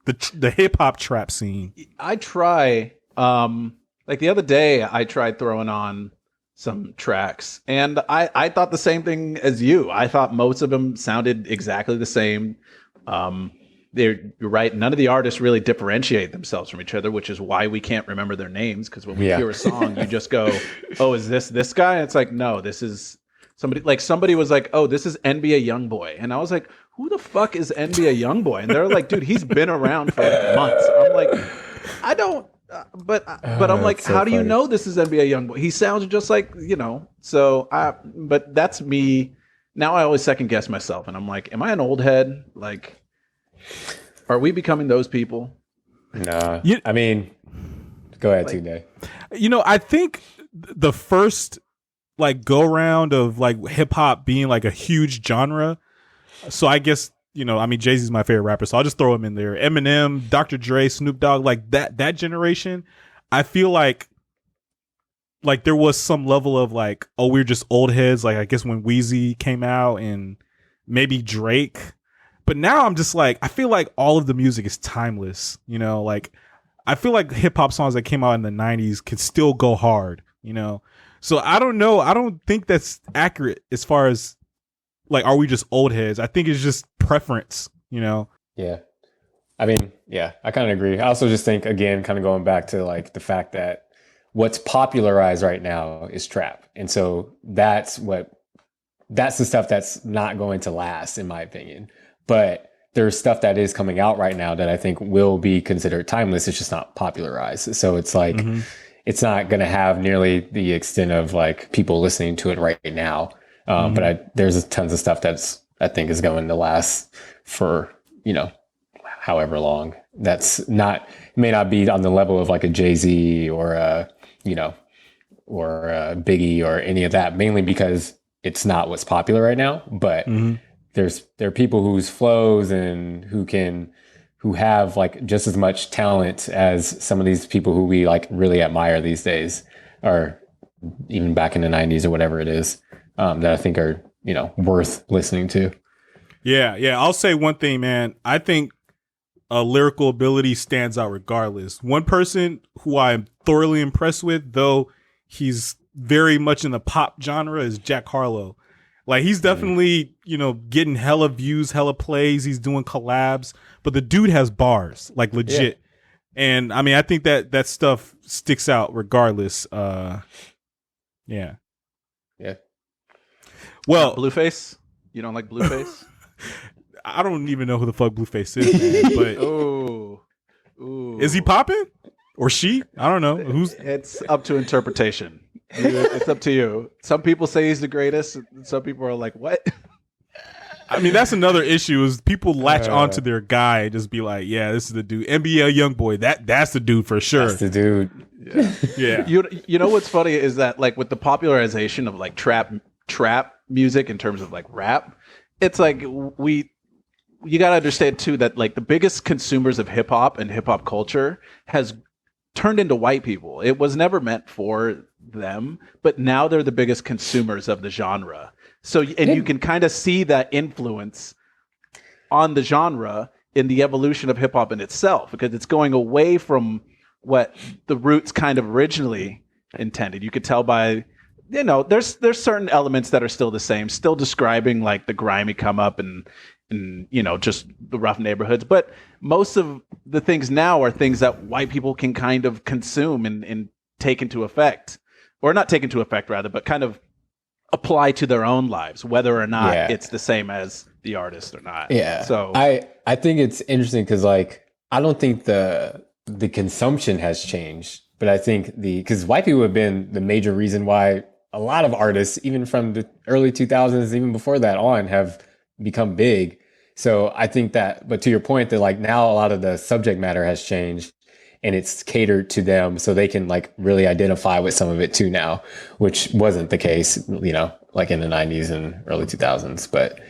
the hip hop trap scene? I try. Like the other day, I tried throwing on some tracks, and I thought the same thing as you. I thought most of them sounded exactly the same. You're right. None of the artists really differentiate themselves from each other, which is why we can't remember their names. Because when we hear a song, you just go, "Oh, is this guy?" And it's like, no, this is somebody. Like somebody was like, "Oh, this is NBA YoungBoy," and I was like, "Who the fuck is NBA YoungBoy?" And they're like, "Dude, he's been around for like months." I'm like, but I'm like, so how do you funny. know this is NBA YoungBoy? He sounds just like, you know. So but that's me. Now I always second guess myself, and I'm like, am I an old head? Like, are we becoming those people? Nah, You- I mean, go ahead, Tunde. I think the first like go round of like hip hop being like a huge genre. So I guess, Jay-Z's my favorite rapper, so I'll just throw him in there. Eminem, Dr. Dre, Snoop Dogg, like that generation. I feel like there was some level of like, oh, we're just old heads. Like I guess when Wheezy came out and maybe Drake. But now I'm just like, I feel like all of the music is timeless. Like I feel like hip hop songs that came out in the 90s can still go hard, So I don't know. I don't think that's accurate as far as like, are we just old heads? I think it's just preference, Yeah. I mean, yeah, I kind of agree. I also just think, again, kind of going back to like the fact that what's popularized right now is trap. And so that's the stuff that's not going to last, in my opinion. But there's stuff that is coming out right now that I think will be considered timeless. It's just not popularized. So it's like, it's not going to have nearly the extent of like people listening to it right now. But there's tons of stuff that's, I think, is going to last for, however long. That's not, may not be on the level of like a Jay-Z or a Biggie or any of that, mainly because it's not what's popular right now. But there are people whose flows and who have like just as much talent as some of these people who we like really admire these days, or even back in the 90s or whatever it is, that I think are, worth listening to. Yeah. I'll say one thing, man. I think lyrical ability stands out regardless. One person who I'm thoroughly impressed with, though he's very much in the pop genre, is Jack Harlow. Like he's definitely, getting hella views, hella plays. He's doing collabs, but the dude has bars, like legit. Yeah. And I mean, I think that stuff sticks out regardless. Yeah. Well, Blueface? You don't like Blueface? I don't even know who the fuck Blueface is, man, but Ooh. Is he popping or she? I don't know. It's up to interpretation. It's up to you. Some people say he's the greatest. Some people are like, what? I mean, that's another issue is people latch onto their guy and just be like, yeah, this is the dude. NBA YoungBoy, that's the dude for sure. That's the dude. Yeah. You know what's funny is that like with the popularization of like trap music in terms of like rap, it's like you got to understand too that like the biggest consumers of hip hop and hip hop culture has turned into white people. It was never meant for them, but now they're the biggest consumers of the genre. So, and you can kind of see that influence on the genre in the evolution of hip hop in itself, because it's going away from what the roots kind of originally intended. You could tell by, there's certain elements that are still the same, still describing like the grimy come up and just the rough neighborhoods. But most of the things now are things that white people can kind of consume and take into effect, or not take into effect rather, but kind of apply to their own lives, whether or not it's the same as the artist or not. Yeah. So I think it's interesting because like, I don't think the consumption has changed, but I think because white people have been the major reason why a lot of artists, even from the early 2000s, even before that on, have become big. So I think that, but to your point, that like now a lot of the subject matter has changed and it's catered to them so they can like really identify with some of it too now, which wasn't the case, like in the 90s and early 2000s. But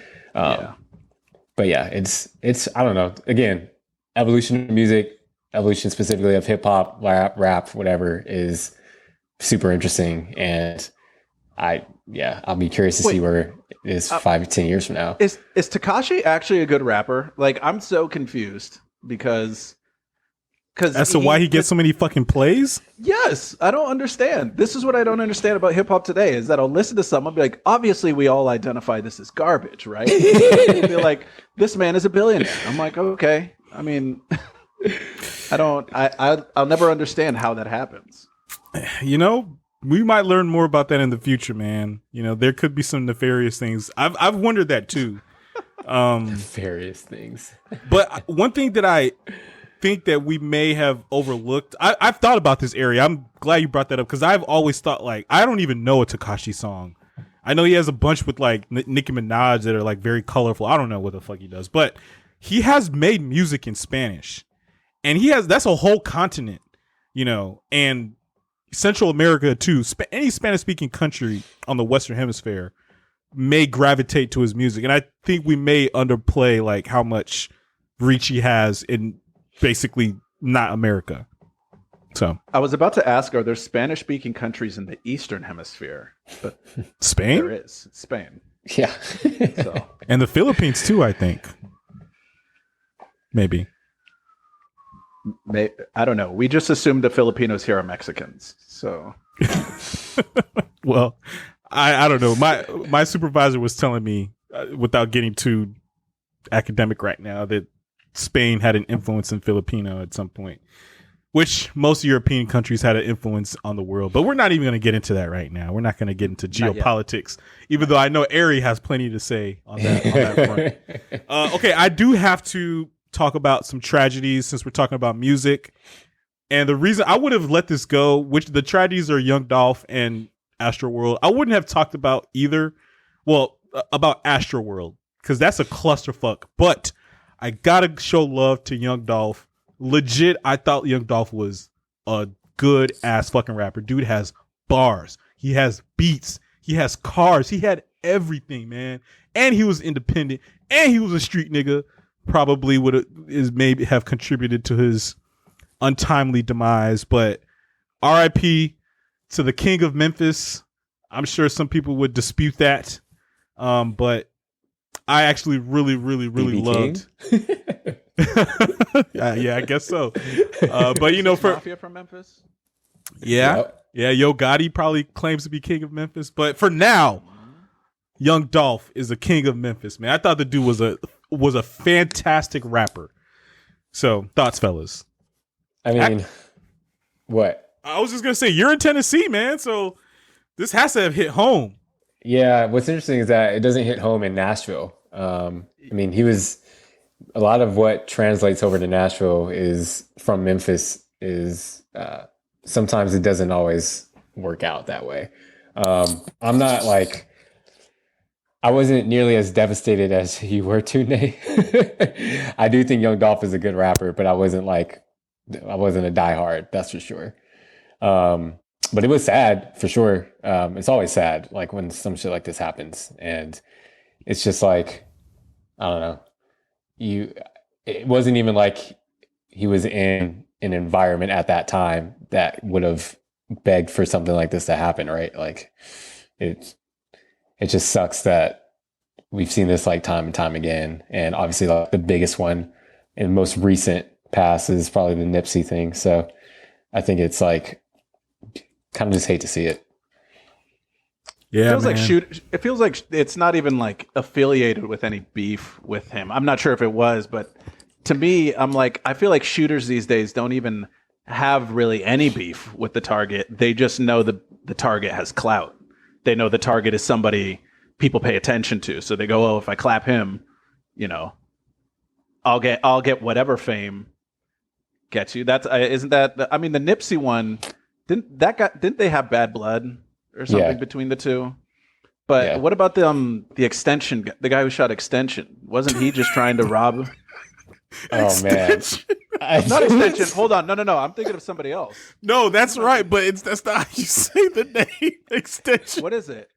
yeah, it's, I don't know, again, evolution of music, evolution specifically of hip hop, rap, whatever, is super interesting. And I'll be curious to see where it is 5 to 10 years from now. Is Tekashi actually a good rapper? Like, I'm so confused because as to why he gets so many fucking plays? Yes, I don't understand. This is what I don't understand about hip hop today, is that I'll listen to someone be like, obviously we all identify this as garbage, right? And be like, this man is a billionaire. I'm like, okay. I mean, I'll never understand how that happens. We might learn more about that in the future, man. There could be some nefarious things. I've wondered that too. Nefarious things. But one thing that think that we may have overlooked. I've thought about this area. I'm glad you brought that up because I've always thought like I don't even know a Tekashi song. I know he has a bunch with like Nicki Minaj that are like very colorful. I don't know what the fuck he does, but he has made music in Spanish, and that's a whole continent, and Central America too. Any Spanish speaking country on the Western Hemisphere may gravitate to his music, and I think we may underplay like how much reach he has in basically not America. So I was about to ask, are there Spanish speaking countries in the Eastern Hemisphere? But Spain? There is. Spain. Yeah. So. And the Philippines too, I think. Maybe. I don't know. We just assumed the Filipinos here are Mexicans. So well, I don't know. My supervisor was telling me, without getting too academic right now, that Spain had an influence in Filipino at some point, which most European countries had an influence on the world. But we're not even going to get into that right now. We're not going to get into geopolitics, even though I know Ari has plenty to say on that front. Okay, I do have to talk about some tragedies since we're talking about music. And the reason I would have let this go, which the tragedies are Young Dolph and Astroworld. I wouldn't have talked about either. Well, about Astroworld, because that's a clusterfuck. But I gotta show love to Young Dolph. Legit, I thought Young Dolph was a good ass fucking rapper. Dude has bars. He has beats. He has cars. He had everything, man. And he was independent. And he was a street nigga. Probably maybe have contributed to his untimely demise. But R.I.P. to the King of Memphis. I'm sure some people would dispute that. But I actually really loved. Yeah, I guess so. But for Mafia from Memphis. Yeah. Yo Gotti probably claims to be King of Memphis, but for now, Young Dolph is a King of Memphis, man. I thought the dude was a fantastic rapper. So thoughts, fellas. I mean, what? I was just gonna say you're in Tennessee, man. So this has to have hit home. Yeah. What's interesting is that it doesn't hit home in Nashville. I mean, a lot of what translates over to Nashville is from Memphis is sometimes it doesn't always work out that way. I'm not like, I wasn't nearly as devastated as you were, Tunde. I do think Young Dolph is a good rapper, but I wasn't a diehard, that's for sure. But it was sad for sure. It's always sad, like when some shit like this happens, and it's just like, I don't know. It wasn't even like he was in an environment at that time that would have begged for something like this to happen, right? Like it just sucks that we've seen this like time and time again. And obviously like the biggest one in most recent past is probably the Nipsey thing. So I think it's like kind of just hate to see it. Yeah, it feels like it's not even like affiliated with any beef with him. I'm not sure if it was, but to me, I'm like, I feel like shooters these days don't even have really any beef with the target. They just know the target has clout. They know the target is somebody people pay attention to. So they go, oh, if I clap him, I'll get whatever fame gets you. That's isn't that? I mean, the Nipsey one didn't they have bad blood or something between the two? But what about the Extension? The guy who shot Extension, wasn't he just trying to rob? Oh man, not Extension. Hold on, no. I'm thinking of somebody else. No, that's right, but that's not how you say the name. Extension. What is it?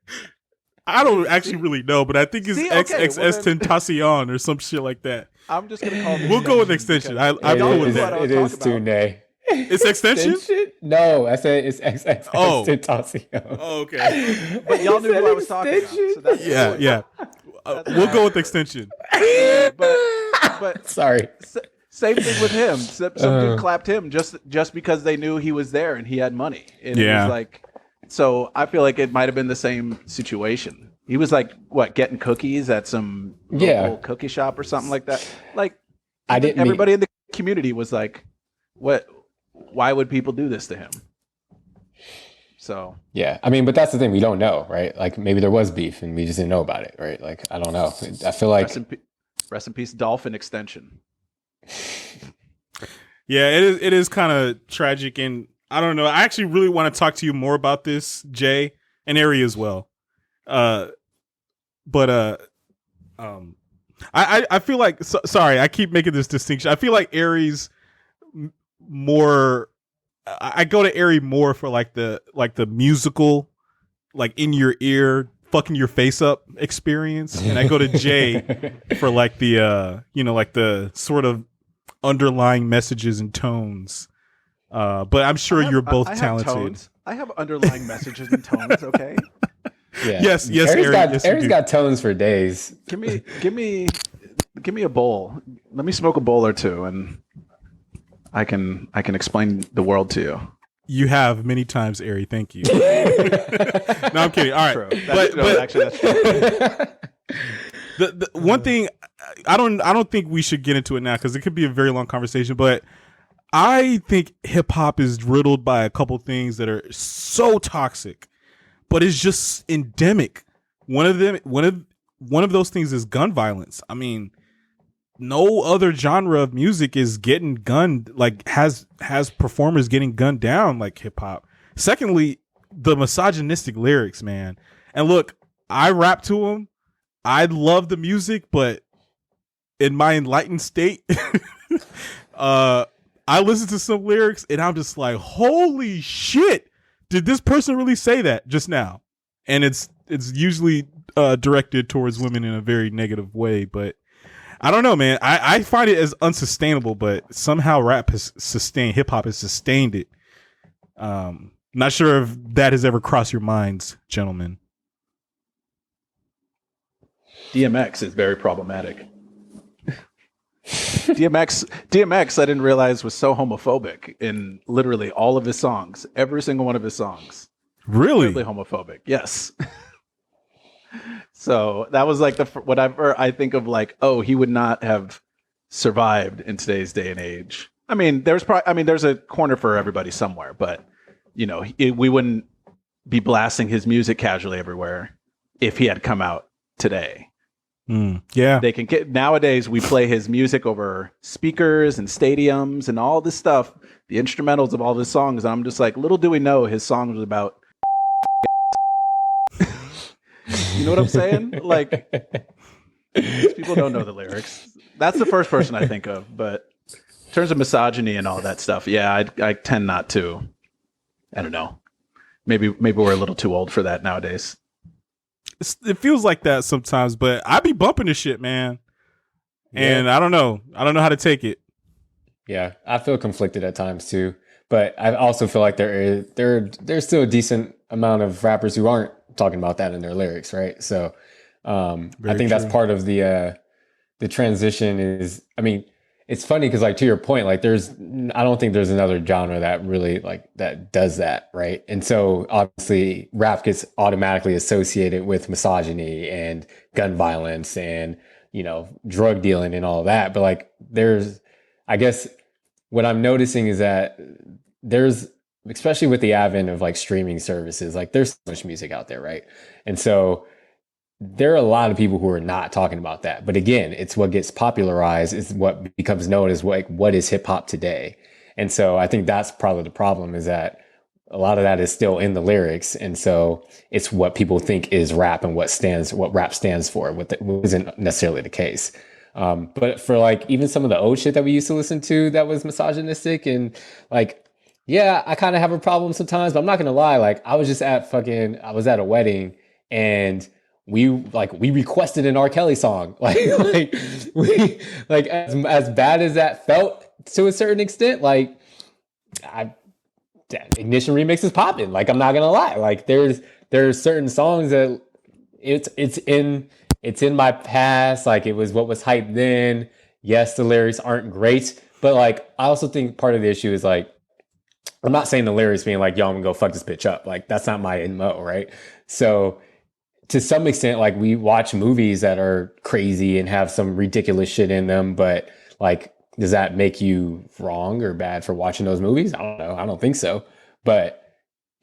I don't actually really know, but I think it's XXS Tentacion or some shit like that. I'm just gonna call it. We'll go with Extension. I'm cool with that. It is Tunde. It's Extension? No, I said it's XXS Tentacion. Oh, okay. But y'all knew who I was talking about. So that's yeah. We'll go with Extension. But sorry. Same thing with him. Some dude clapped him just because they knew he was there and he had money. And it was like, so I feel like it might have been the same situation. He was like, getting cookies at some local cookie shop or something like that. Like, everybody in the community was like, what? Why would people do this to him? So yeah, I mean, but that's the thing, we don't know, right? Like maybe there was beef and we just didn't know about it, right? Like I don't know. I feel like rest in peace, Dolphin Extension. Yeah, it is kind of tragic, and I don't know. I actually really want to talk to you more about this, Jay, and Ari as well. Uh, but I feel like sorry, I keep making this distinction. I feel like Ari's more. I go to Ari more for like the musical, like in your ear, fucking your face up experience, and I go to Jay for like the like the sort of underlying messages and tones. But I'm sure you're both talented. I have underlying messages and tones. Okay. Yeah. Yes. Ari's got tones for days. Give me a bowl. Let me smoke a bowl or two, and I can explain the world to you. You have many times, Ari. Thank you. No, I'm kidding. All right, but actually, that's true. The one thing I don't think we should get into it now because it could be a very long conversation. But I think hip hop is riddled by a couple things that are so toxic, but it's just endemic. One of those things is gun violence. I mean, no other genre of music is getting gunned, like has performers getting gunned down like hip hop. Secondly, the misogynistic lyrics, man. And look, I rap to them. I love the music, but in my enlightened state, I listen to some lyrics and I'm just like, holy shit, did this person really say that just now? And it's usually directed towards women in a very negative way, but I don't know, man. I find it as unsustainable, but somehow hip hop has sustained it. Not sure if that has ever crossed your minds, gentlemen. DMX is very problematic. DMX, I didn't realize was so homophobic in literally all of his songs. Every single one of his songs. Really? Really homophobic. Yes. So that was like whatever I think of, like, oh, he would not have survived in today's day and age. I mean, there's a corner for everybody somewhere, but we wouldn't be blasting his music casually everywhere if he had come out today. Yeah, they can get nowadays. We play his music over speakers and stadiums and all this stuff, the instrumentals of all his songs. And I'm just like, little do we know his song was about. You know what I'm saying? Like, people don't know the lyrics. That's the first person I think of. But in terms of misogyny and all that stuff, yeah, I tend not to. I don't know. Maybe we're a little too old for that nowadays. It feels like that sometimes, but I be bumping this shit, man. And yeah. I don't know how to take it. Yeah, I feel conflicted at times too, but I also feel like there's still a decent amount of rappers who aren't talking about that in their lyrics, right? So I think that's part of the transition is, I mean, it's funny because, like, to your point, like, I don't think there's another genre that really, like, that does that, right? And so obviously rap gets automatically associated with misogyny and gun violence and, drug dealing and all of that. But, like, I guess what I'm noticing is that especially with the advent of, like, streaming services, like, there's so much music out there, right? And so there are a lot of people who are not talking about that. But again, it's what gets popularized, is what becomes known as what is hip hop today. And so I think that's probably the problem, is that a lot of that is still in the lyrics. And so it's what people think is rap and what rap stands for, what isn't necessarily the case. But for, like, even some of the old shit that we used to listen to that was misogynistic and, like, yeah, I kind of have a problem sometimes, but I'm not going to lie. Like, I was at a wedding and we requested an R. Kelly song. As bad as that felt to a certain extent, like, Ignition remix is popping. Like, I'm not gonna lie. Like, there's certain songs that it's in my past. Like, it was what was hyped then. Yes, the lyrics aren't great, but, like, I also think part of the issue is, like, I'm not saying the lyrics being like, yo, I'm gonna go fuck this bitch up. Like, that's not my MO, right? So to some extent, like, we watch movies that are crazy and have some ridiculous shit in them, but, like, does that make you wrong or bad for watching those movies? I don't know. I don't think so. But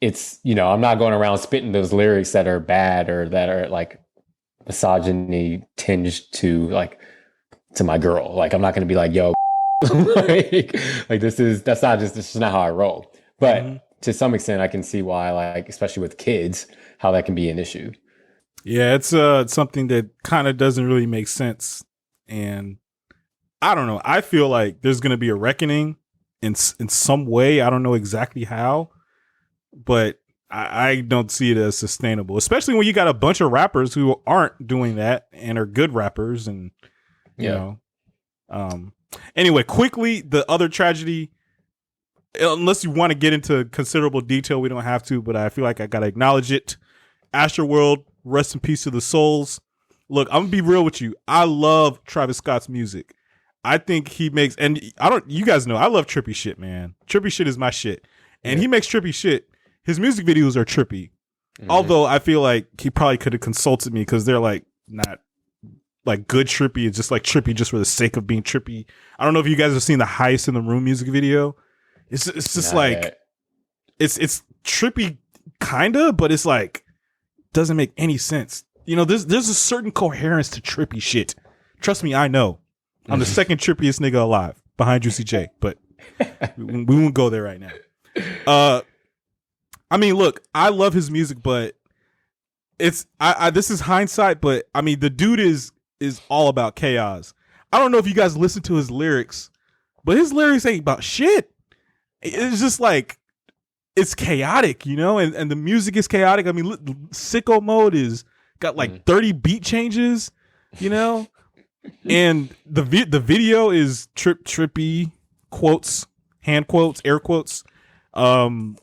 it's, I'm not going around spitting those lyrics that are bad or that are, like, misogyny tinged to my girl. Like, I'm not going to be like, yo, This is not how I roll. But to some extent, I can see why, like, especially with kids, how that can be an issue. Yeah, it's something that kind of doesn't really make sense, and I don't know. I feel like there's going to be a reckoning in some way. I don't know exactly how, but I don't see it as sustainable, especially when you got a bunch of rappers who aren't doing that and are good rappers, and you know. Anyway, quickly, the other tragedy. Unless you want to get into considerable detail, we don't have to, but I feel like I gotta acknowledge it. Astroworld, rest in peace to the souls. Look, I'm gonna be real with you. I love Travis Scott's music. I think he makes, and you guys know, I love trippy shit, man. Trippy shit is my shit. And he makes trippy shit. His music videos are trippy. Although I feel like he probably could have consulted me because they're like not like good trippy. It's just like trippy just for the sake of being trippy. I don't know if you guys have seen the Highest in the Room music video. It's just like, it's trippy kinda, but it's like, doesn't make any sense. You know, there's a certain coherence to trippy shit. Trust me, I know. I'm the second trippiest nigga alive behind Juicy J, but we won't go there right now. I mean, look, I love his music, but it's this is hindsight, but I mean, the dude is all about chaos. I don't know if you guys listen to his lyrics, but his lyrics ain't about shit. It's just like, it's chaotic, you know, and the music is chaotic. I mean, Sicko Mode is got like 30 beat changes, you know. And the video is trippy, quotes, hand quotes, air quotes. The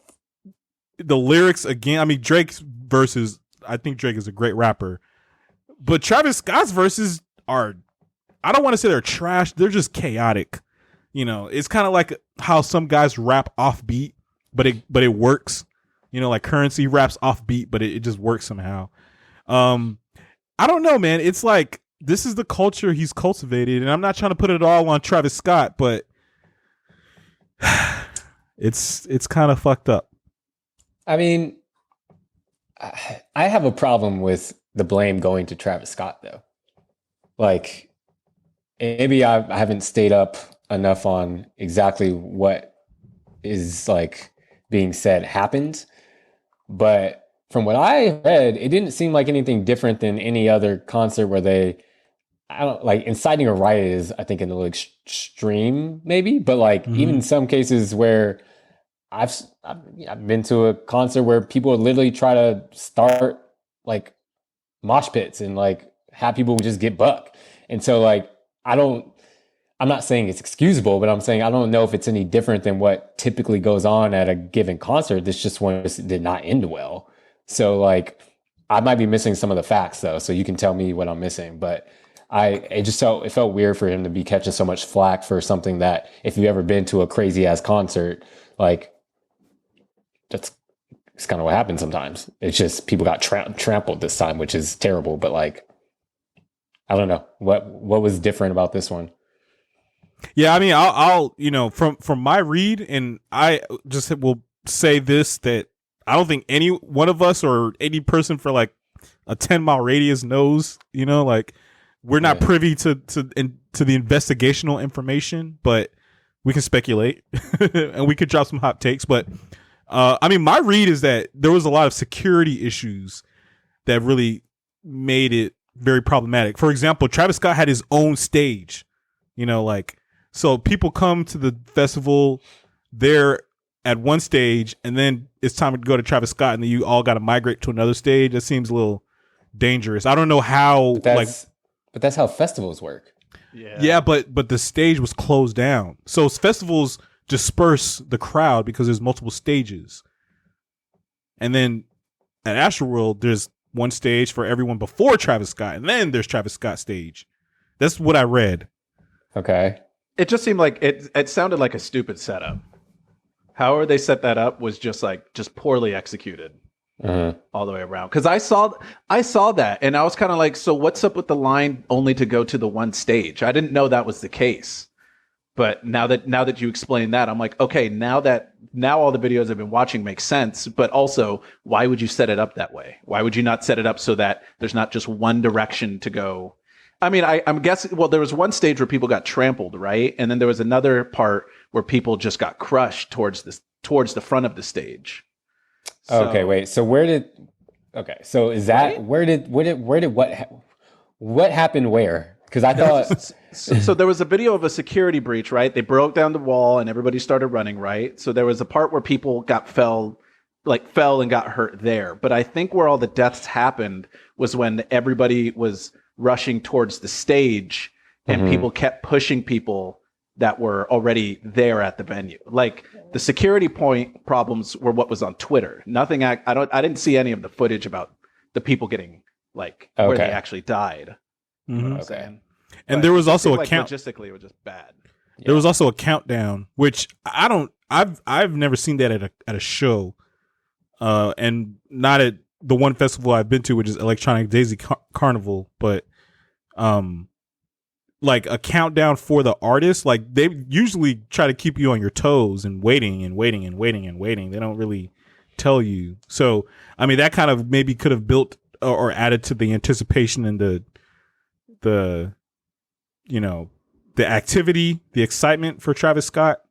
lyrics, again, I mean, Drake's verses, I think Drake is a great rapper, but Travis Scott's verses are, I don't want to say they're trash, they're just chaotic. You know, it's kind of like how some guys rap off beat, but it works. You know, like Currency raps off beat, but it just works somehow. I don't know, man. It's like, this is the culture he's cultivated, and I'm not trying to put it all on Travis Scott, but it's kind of fucked up. I mean, I have a problem with the blame going to Travis Scott, though. Like, maybe I haven't stayed up enough on exactly what is like being said happened, but from what I read, it didn't seem like anything different than any other concert where I don't like, inciting a riot is, I think, in a little extreme, maybe, but like even in some cases where I've been to a concert where people literally try to start like mosh pits and like have people just get buck. And so like, I'm not saying it's excusable, but I'm saying I don't know if it's any different than what typically goes on at a given concert. This just one did not end well. So like, I might be missing some of the facts though, so you can tell me what I'm missing. But it felt weird for him to be catching so much flack for something that, if you've ever been to a crazy ass concert, like it's kind of what happens sometimes. It's just people got trampled this time, which is terrible. But like, I don't know what was different about this one. Yeah, I mean, I'll you know, from my read, and I just will say this, that I don't think any one of us or any person for like a 10-mile radius knows, you know, like we're not privy to the investigational information, but we can speculate and we could drop some hot takes. But I mean, my read is that there was a lot of security issues that really made it very problematic. For example, Travis Scott had his own stage, you know, like, so people come to the festival, they're at one stage, and then it's time to go to Travis Scott, and then you all got to migrate to another stage. That seems a little dangerous. I don't know how, but that's how festivals work. Yeah, but the stage was closed down. So festivals disperse the crowd because there's multiple stages. And then at Astroworld, there's one stage for everyone before Travis Scott, and then there's Travis Scott stage. That's what I read. Okay. It just seemed like it sounded like a stupid setup. However they set that up was just poorly executed all the way around. Because I saw that, and I was kind of like, so what's up with the line only to go to the one stage? I didn't know that was the case. But now that you explained that, I'm like, okay, now all the videos I've been watching make sense. But also, why would you set it up that way? Why would you not set it up so that there's not just one direction to go? I mean, I'm guessing. Well, there was one stage where people got trampled, right? And then there was another part where people just got crushed towards the front of the stage. So, Okay, wait. So where did? Okay, so is that Right? where did what happened where? Because I thought So there was a video of a security breach, right? They broke down the wall and everybody started running, right? So there was a part where people fell and got hurt there. But I think where all the deaths happened was when everybody was rushing towards the stage and people kept pushing people that were already there at the venue. Like the security point problems were what was on Twitter. Nothing. I didn't see any of the footage about the people getting like where they actually died. You know what I'm saying? And there was also a count. Logistically, it was just bad. There was also a countdown, which I've never seen that at a show, and not at the one festival I've been to, which is Electronic Daisy Carnival, but like a countdown for the artist. Like they usually try to keep you on your toes and waiting and waiting and waiting and waiting. They don't really tell you. So I mean, that kind of maybe could have built or added to the anticipation and the the activity, the excitement for Travis Scott.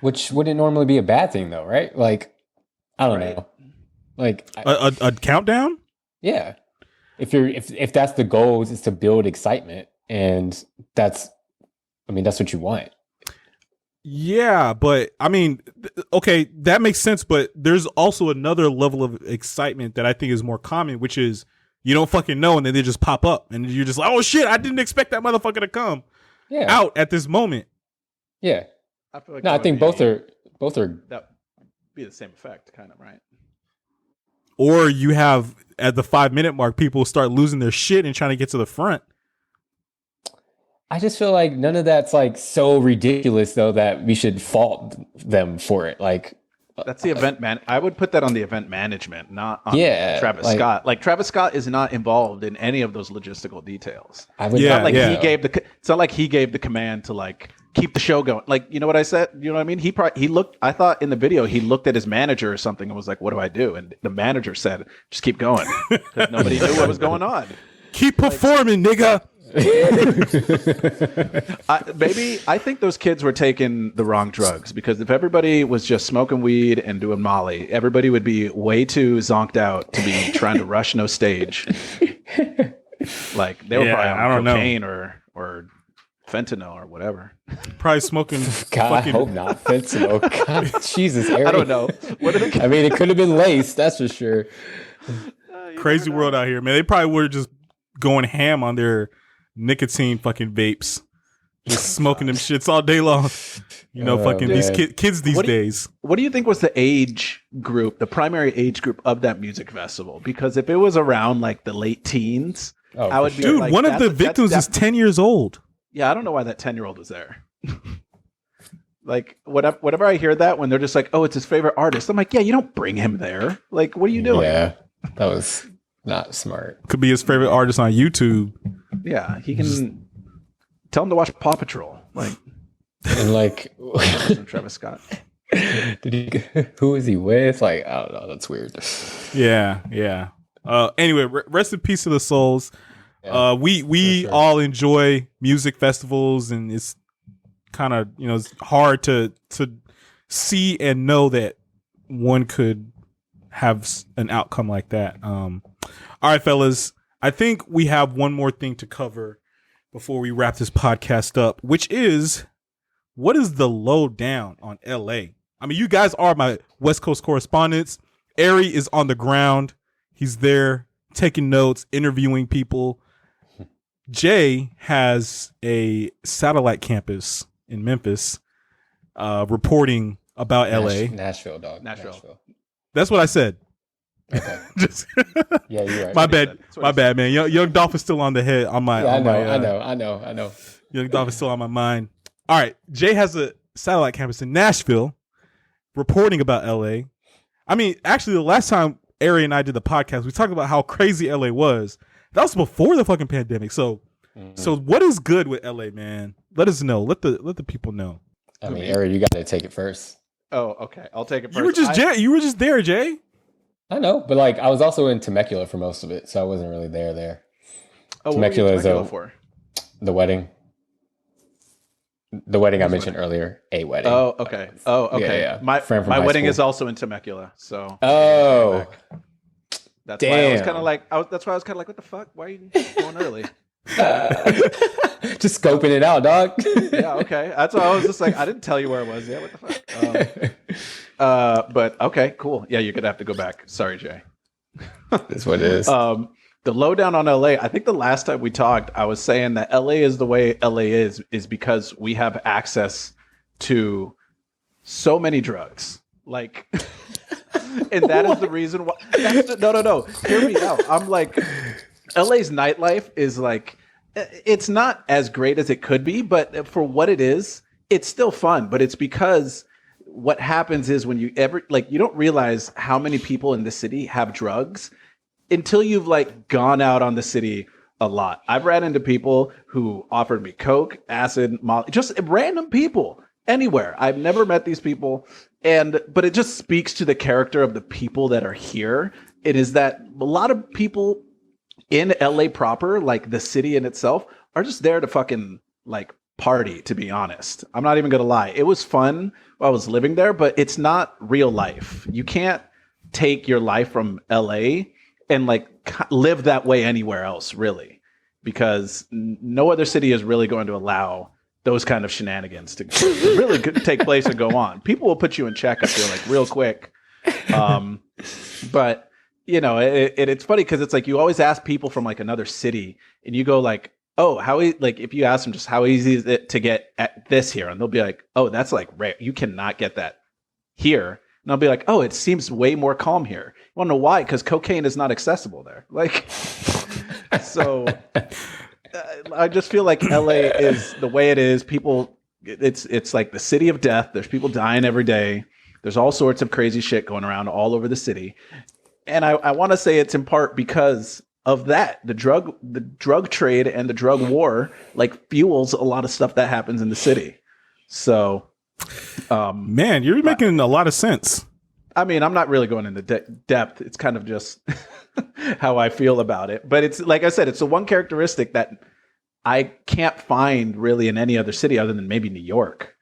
which wouldn't normally be a bad thing though, right? Like I don't know. Like A countdown? yeah. If that's the goal is to build excitement, and that's what you want. Yeah, but I mean, okay, that makes sense. But there's also another level of excitement that I think is more common, which is you don't fucking know, and then they just pop up, and you're just like, oh shit, I didn't expect that motherfucker to come out at this moment. Yeah. I feel like No, I think both are that be the same effect, kind of, right? Or you have at the 5-minute mark, people start losing their shit and trying to get to the front. I just feel like none of that's like so ridiculous though that we should fault them for it. Like that's the event man. I would put that on the event management, not on Travis like, Scott. Like Travis Scott is not involved in any of those logistical details. I would It's not like he gave the command to like keep the show going. Like, you know what I said? You know what I mean? I thought in the video he looked at his manager or something and was like, "What do I do?" And the manager said, "Just keep going," because nobody knew what was going on. Keep performing, nigga. I think those kids were taking the wrong drugs, because if everybody was just smoking weed and doing Molly, everybody would be way too zonked out to be trying to rush no stage. Like they were probably on cocaine or fentanyl or whatever. Probably smoking. God, I hope not fentanyl. God, Jesus, Eric. I don't know. What are they? I mean, it could have been laced, that's for sure. Crazy world out here, man. They probably were just going ham on their nicotine fucking vapes, just smoking them shits all day long. You know, fucking man. these kids these days. What do you think was the age group, the primary age group of that music festival? Because if it was around like the late teens, I would be dude. like, One of the victims is 10 years old. Yeah, I don't know why that 10-year-old was there. Like, whatever I hear that when they're just like, "Oh, it's his favorite artist," I'm like, "Yeah, you don't bring him there. Like, what are you doing?" Yeah, that was not smart. Could be his favorite artist on YouTube. Yeah, he can tell him to watch Paw Patrol. Like, And like, Travis Scott. who is he with? Like, I don't know. That's weird. Yeah. Anyway, rest in peace to the souls. Yeah, we sure. all enjoy music festivals, and it's kind of it's hard to see and know that one could have an outcome like that. All right, fellas, I think we have one more thing to cover before we wrap this podcast up, which is what is the lowdown on LA? I mean, you guys are my West Coast correspondents. Ari is on the ground. He's there taking notes, interviewing people. Jay has a satellite campus in Memphis, reporting about LA. Nashville, dog. Nashville. That's what I said. Okay. Yeah, you're right. My bad, man. Young Dolph is still on the head. On my, I know. Young Dolph is still on my mind. All right, Jay has a satellite campus in Nashville, reporting about LA. I mean, actually, the last time Ari and I did the podcast, we talked about how crazy LA was. That was before the fucking pandemic. So what is good with LA, man? Let us know. Let the people know. I mean, Ari, you got to take it first. Oh, okay. I'll take it first. You were just there, Jay. I know, but like I was also in Temecula for most of it, so I wasn't really there. Oh, what were you Temecula is Temecula for? the wedding. The wedding I mentioned earlier. A wedding. Oh, okay. Oh, okay. Yeah. My Friend from my high wedding school. is also in Temecula, so Oh, that's why I was damn. kind of like, that's why I was kind of like, what the fuck? Why are you going early? Just scoping it out, dog. Yeah, okay. That's why I was just like, I didn't tell you where I was. Yeah, what the fuck? But okay, cool. Yeah, you're gonna have to go back. Sorry, Jay. That's what it is. The lowdown on LA, I think the last time we talked, I was saying that LA is the way LA is because we have access to so many drugs. Like, and that is the reason why. No. Hear me out. I'm like, LA's nightlife is like, it's not as great as it could be, but for what it is, it's still fun. But it's because what happens is when you don't realize how many people in the city have drugs until you've like gone out on the city a lot. I've ran into people who offered me coke, acid, molly, just random people anywhere. I've never met these people, but it just speaks to the character of the people that are here. It is that a lot of people in LA proper, like the city in itself, are just there to fucking like party, to be honest. I'm not even gonna lie. It was fun while I was living there, but it's not real life. You can't take your life from LA and like live that way anywhere else, really, because no other city is really going to allow those kind of shenanigans to really take place and go on. People will put you in check, I feel like, real quick. But you know, it's funny because it's like you always ask people from like another city, and you go like, "Oh, like if you ask them just how easy is it to get at this here," and they'll be like, "Oh, that's like rare. You cannot get that here." And I'll be like, "Oh, it seems way more calm here." You want to know why? Because cocaine is not accessible there. Like, so I just feel like LA is the way it is. People, it's like the city of death. There's people dying every day. There's all sorts of crazy shit going around all over the city. And I want to say it's in part because of that. The drug trade and the drug war like fuels a lot of stuff that happens in the city. So, man, you're making a lot of sense. I mean, I'm not really going into depth. It's kind of just how I feel about it. But it's like I said, it's the one characteristic that I can't find really in any other city other than maybe New York.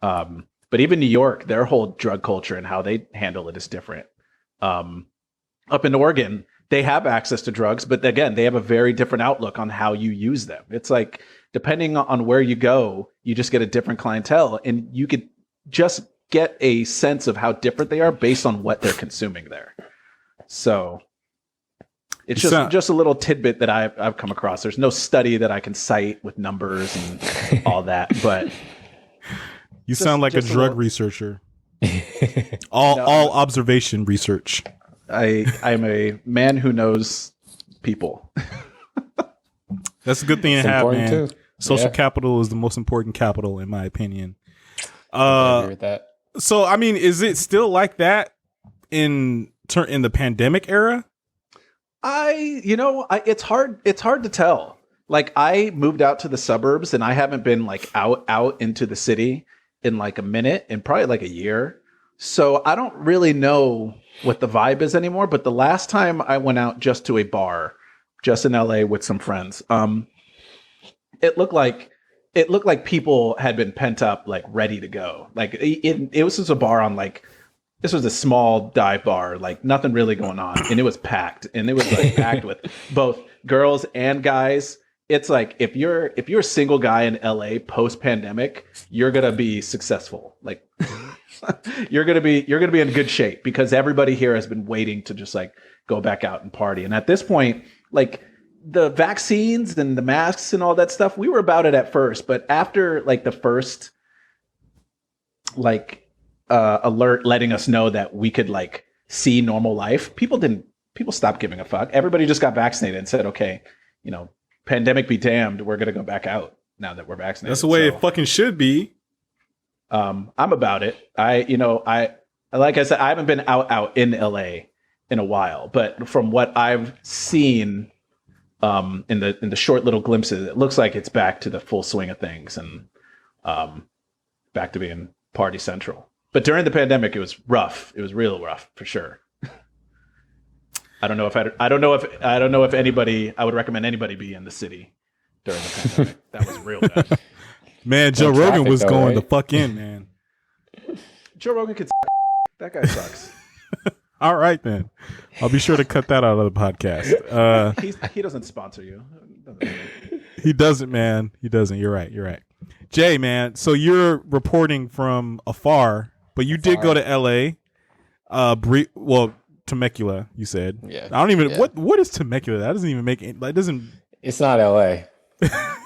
But even New York, their whole drug culture and how they handle it is different. Up in Oregon, they have access to drugs, but again, they have a very different outlook on how you use them. It's like, depending on where you go, you just get a different clientele, and you could just get a sense of how different they are based on what they're consuming there. So it's just a little tidbit that I've come across. There's no study that I can cite with numbers and all that, but you sound like a drug researcher. all observation research. I'm a man who knows people. That's a good thing to have, man. Too. Social capital is the most important capital, in my opinion. I agree with that. So, I mean, is it still like that in the pandemic era? It's hard to tell. Like, I moved out to the suburbs, and I haven't been like out into the city in like a minute, in probably like a year. So I don't really know what the vibe is anymore. But the last time I went out just to a bar, just in LA with some friends, it looked like people had been pent up, like ready to go. Like it was just a bar on like, this was a small dive bar, like nothing really going on, and it was packed, and it was like packed with both girls and guys. It's like if you're a single guy in LA post pandemic, you're gonna be successful. Like you're gonna be in good shape because everybody here has been waiting to just like go back out and party. And at this point, like the vaccines and the masks and all that stuff, we were about it at first, but after like the first like alert letting us know that we could like see normal life, people stopped giving a fuck. Everybody just got vaccinated and said, okay, pandemic be damned, we're gonna go back out now that we're vaccinated. That's the way it fucking should be. I'm about it. I like I said, I haven't been out in LA in a while, but from what I've seen in the short little glimpses, it looks like it's back to the full swing of things and back to being party central. But during the pandemic, it was rough. It was real rough for sure. I don't know if anybody. I would recommend anybody be in the city during the pandemic. That was real bad. Man, Joe Rogan traffic, was though, going right? the fuck in, man. Joe Rogan could. That guy sucks. All right, then. I'll be sure to cut that out of the podcast. He doesn't sponsor you. He doesn't, man. He doesn't. You're right. Jay, man, so you're reporting from afar, but you did go to L.A. Temecula, you said. Yeah. I don't even. Yeah. What is Temecula? That doesn't even make it. That doesn't. It's not LA.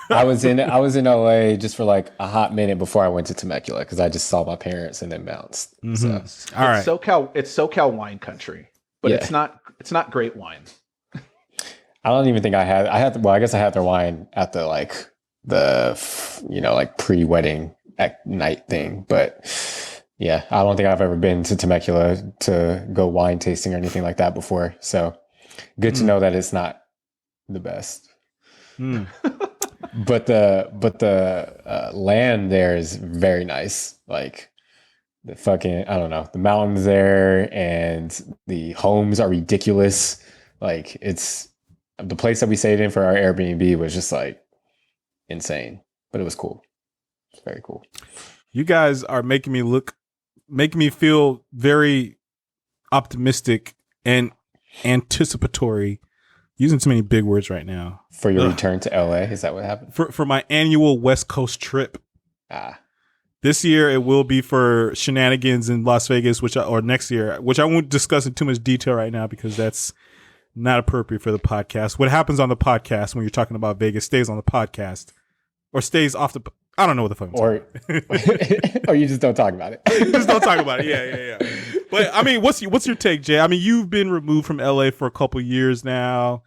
I was in LA just for like a hot minute before I went to Temecula because I just saw my parents and then bounced. So All right. It's SoCal wine country, but Yeah. it's not great wine. I don't even think I had. Well, I guess I had their wine at the pre-wedding night thing, but yeah, I don't think I've ever been to Temecula to go wine tasting or anything like that before. So good to know that it's not the best. But the land there is very nice. Like the fucking, I don't know, the mountains there and the homes are ridiculous. Like it's the place that we stayed in for our Airbnb was just like insane, but it was cool. It's very cool. You guys are making me feel very optimistic and anticipatory. Using too many big words right now. For your return to LA, is that what happened? For my annual West Coast trip. This year it will be for shenanigans in Las Vegas, or next year, which I won't discuss in too much detail right now because that's not appropriate for the podcast. What happens on the podcast when you're talking about Vegas stays on the podcast or stays off the. I don't know what the fuck. Or you just don't talk about it. Just don't talk about it. Yeah. But I mean, what's your take, Jay? I mean, you've been removed from LA for a couple years now.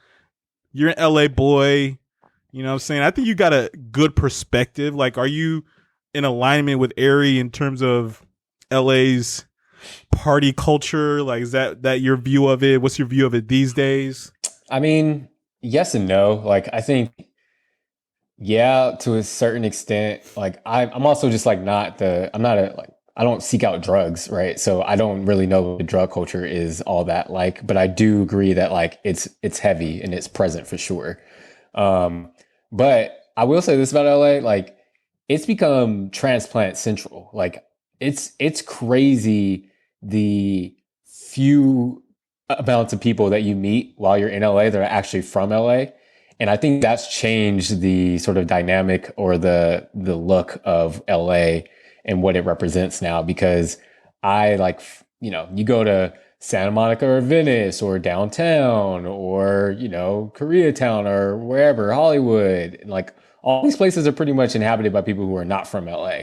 You're an LA boy. You know what I'm saying? I think you got a good perspective. Like, are you in alignment with Ari in terms of LA's party culture? Like, is that your view of it? What's your view of it these days? I mean, yes and no. Like, I think, yeah, to a certain extent. Like, I'm also just like I don't seek out drugs, right? So I don't really know what the drug culture is all that like, but I do agree that like it's heavy and it's present for sure. But I will say this about LA, like it's become transplant central. Like it's crazy the few amounts of people that you meet while you're in LA that are actually from LA. And I think that's changed the sort of dynamic or the look of LA and what it represents now, because I like, you go to Santa Monica or Venice or downtown or, Koreatown or wherever, Hollywood, and like all these places are pretty much inhabited by people who are not from LA.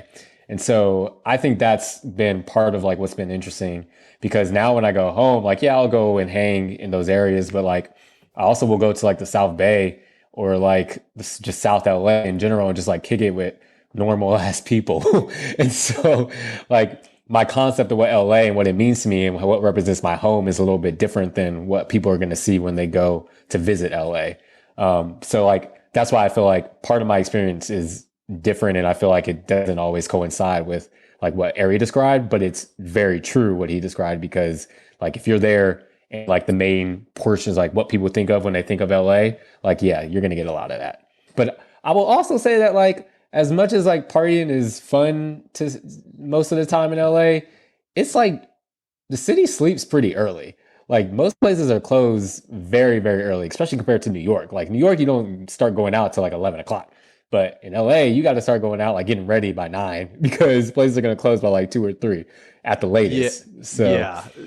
And so I think that's been part of like what's been interesting, because now when I go home, like, yeah, I'll go and hang in those areas, but like I also will go to like the South Bay or like just South LA in general and just like kick it with normal ass people. And so like my concept of what LA and what it means to me and what represents my home is a little bit different than what people are going to see when they go to visit LA. So like, that's why I feel like part of my experience is different. And I feel like it doesn't always coincide with like what Ari described, but it's very true what he described, because like if you're there and like the main portion is like what people think of when they think of LA, like, yeah, you're going to get a lot of that. But I will also say that like, as much as like partying is fun to most of the time in LA, it's like the city sleeps pretty early. Like most places are closed very, very early, especially compared to New York. Like New York, you don't start going out till like 11 o'clock. But in LA, you got to start going out, like getting ready by 9, because places are going to close by like 2 or 3 at the latest.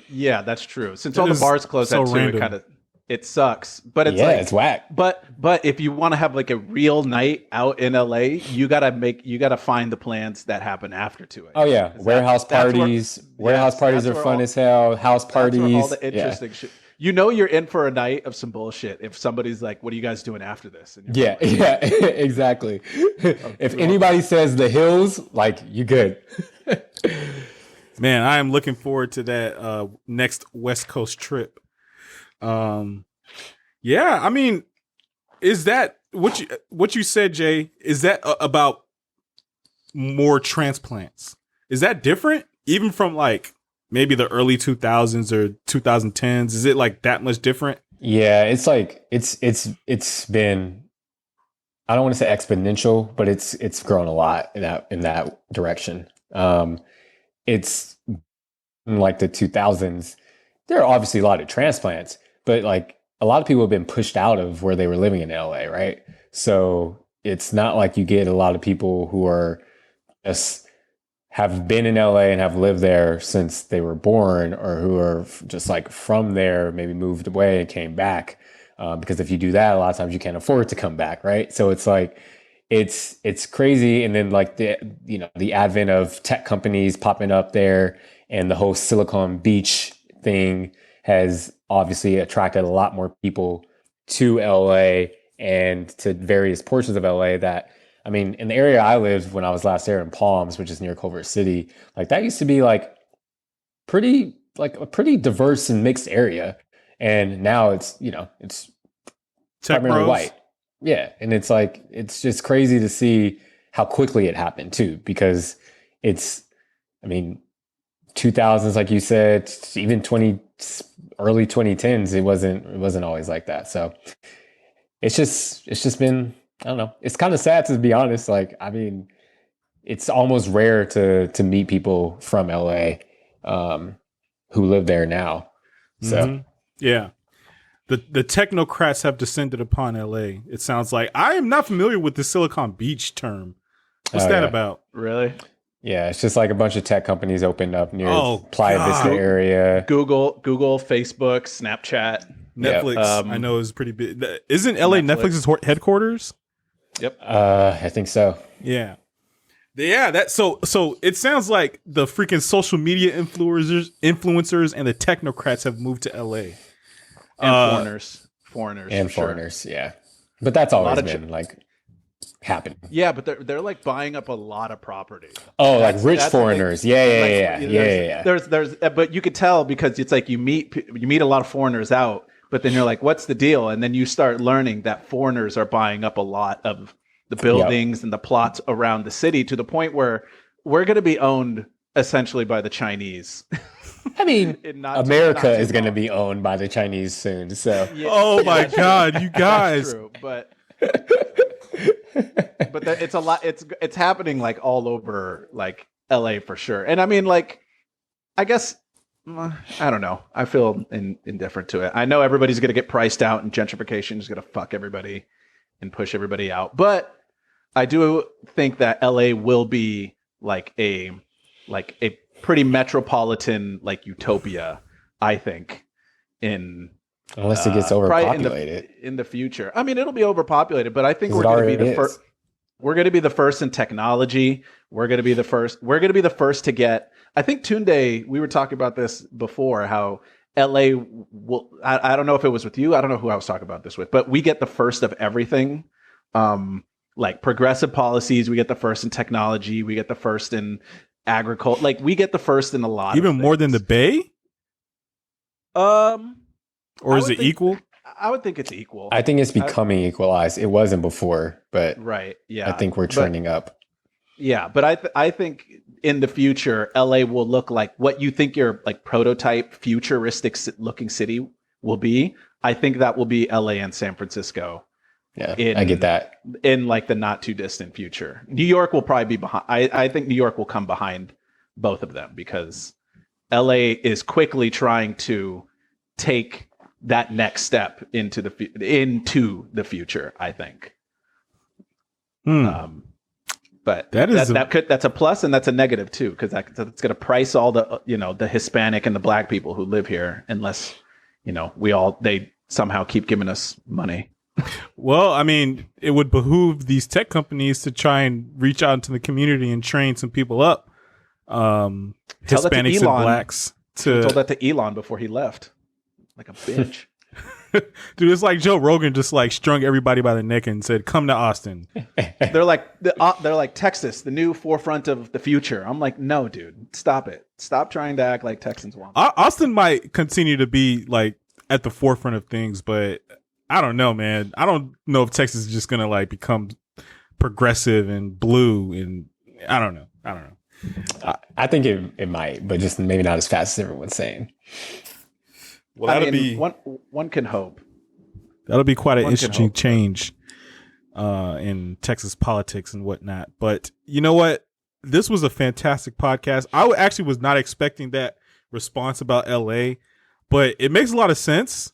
Yeah, that's true. Since all the bars close at 2, it sucks. But it's it's whack. But if you want to have like a real night out in LA, you gotta find the plans that happen after 2 a.m. Oh yeah, warehouse parties. Warehouse parties are fun as hell. House parties. That's where all the interesting shit. You're in for a night of some bullshit if somebody's like, "What are you guys doing after this?" And yeah, exactly. If anybody says the hills, like, you good. Man, I am looking forward to that next West Coast trip. Yeah, I mean, is that what you said, Jay? Is that about more transplants? Is that different, even from like maybe the early 2000s or 2010s? Is it like that much different? Yeah, it's like it's been, I don't want to say exponential, but it's grown a lot in that direction. It's in like the 2000s. There are obviously a lot of transplants, but like a lot of people have been pushed out of where they were living in LA, right? So it's not like you get a lot of people who are just have been in LA and have lived there since they were born, or who are just like from there, maybe moved away and came back. Because if you do that, a lot of times you can't afford to come back, right? So it's like it's crazy. And then like the advent of tech companies popping up there, and the whole Silicon Beach thing has obviously attracted a lot more people to LA and to various portions of LA that, I mean, in the area I lived when I was last there in Palms, which is near Culver City, like that used to be like a pretty diverse and mixed area. And now it's Tech primarily bros. white. Yeah. And it's like, it's just crazy to see how quickly it happened too, because it's, I mean, 2000s, like you said, even early 2010s, it wasn't always like that. So it's just been, I don't know. It's kind of sad to be honest. Like, I mean, it's almost rare to meet people from LA who live there now. So Yeah. The technocrats have descended upon LA. It sounds like. I am not familiar with the Silicon Beach term. What's that about? Really? yeah, it's just like a bunch of tech companies opened up near Oh, Playa Vista God. area. Google, Facebook, Snapchat. Netflix, Yeah. I know, is pretty big. Isn't LA Netflix's headquarters? Yep. I think so. Yeah. Yeah, that so it sounds like the freaking social media influencers and the technocrats have moved to LA. And foreigners, And for sure. foreigners, yeah. But that's always of been like happening. Yeah, but they're like buying up a lot of property. Oh, like rich That's foreigners. Like, Yeah. There's, but you could tell because it's like you meet a lot of foreigners out, but then you're like, what's the deal? And then you start learning that foreigners are buying up a lot of the buildings and the plots around the city, to the point where we're going to be owned essentially by the Chinese. I mean, America is going to be owned by the Chinese soon. So, Oh my God, you guys! That's true, but it's a lot. It's happening like all over like LA for sure. And I mean, like, I guess I don't know. I feel indifferent to it. I know everybody's going to get priced out, and gentrification is going to fuck everybody and push everybody out. But I do think that LA will be like a pretty metropolitan like utopia, I think, unless it gets overpopulated in the future. I mean, it'll be overpopulated, but I think we're going to be the first. We're going to be the first in technology. We're going to be the first. We're going to be the first to get. I think Tunde, we were talking about this before, how LA will. I don't know if it was with you. I don't know who I was talking about this with, but we get the first of everything. Like progressive policies, we get the first in technology. We get the first in agriculture. Like we get the first in a lot. Even more than the Bay. Or is it equal? I would think it's equal. I think it's becoming equalized. It wasn't before, but right. Yeah, I think we're trending up. Yeah, but I think in the future, LA will look like what you think your like prototype futuristic looking city will be. I think that will be LA and San Francisco. Yeah, I get that. In like the not too distant future. New York will probably be behind. I think New York will come behind both of them, because LA is quickly trying to take that next step into the future, I think. But that's a plus and that's a negative too, because that's going to price all the the Hispanic and the Black people who live here, unless they somehow keep giving us money. Well, I mean, it would behoove these tech companies to try and reach out into the community and train some people up, Hispanics and Blacks. I told that to Elon before he left, like a bitch. Dude, it's like Joe Rogan just like strung everybody by the neck and said, "Come to Austin." They're like Texas, the new forefront of the future. I'm like, no, dude, stop it. Stop trying to act like Texans want. Austin might continue to be like at the forefront of things, but I don't know, man. I don't know if Texas is just gonna like become progressive and blue, and I don't know. I think it might, but just maybe not as fast as everyone's saying. Well, that'll be one can hope. That'll be quite an One can interesting hope. change in Texas politics and whatnot. But you know what? This was a fantastic podcast. I actually was not expecting that response about LA, but it makes a lot of sense.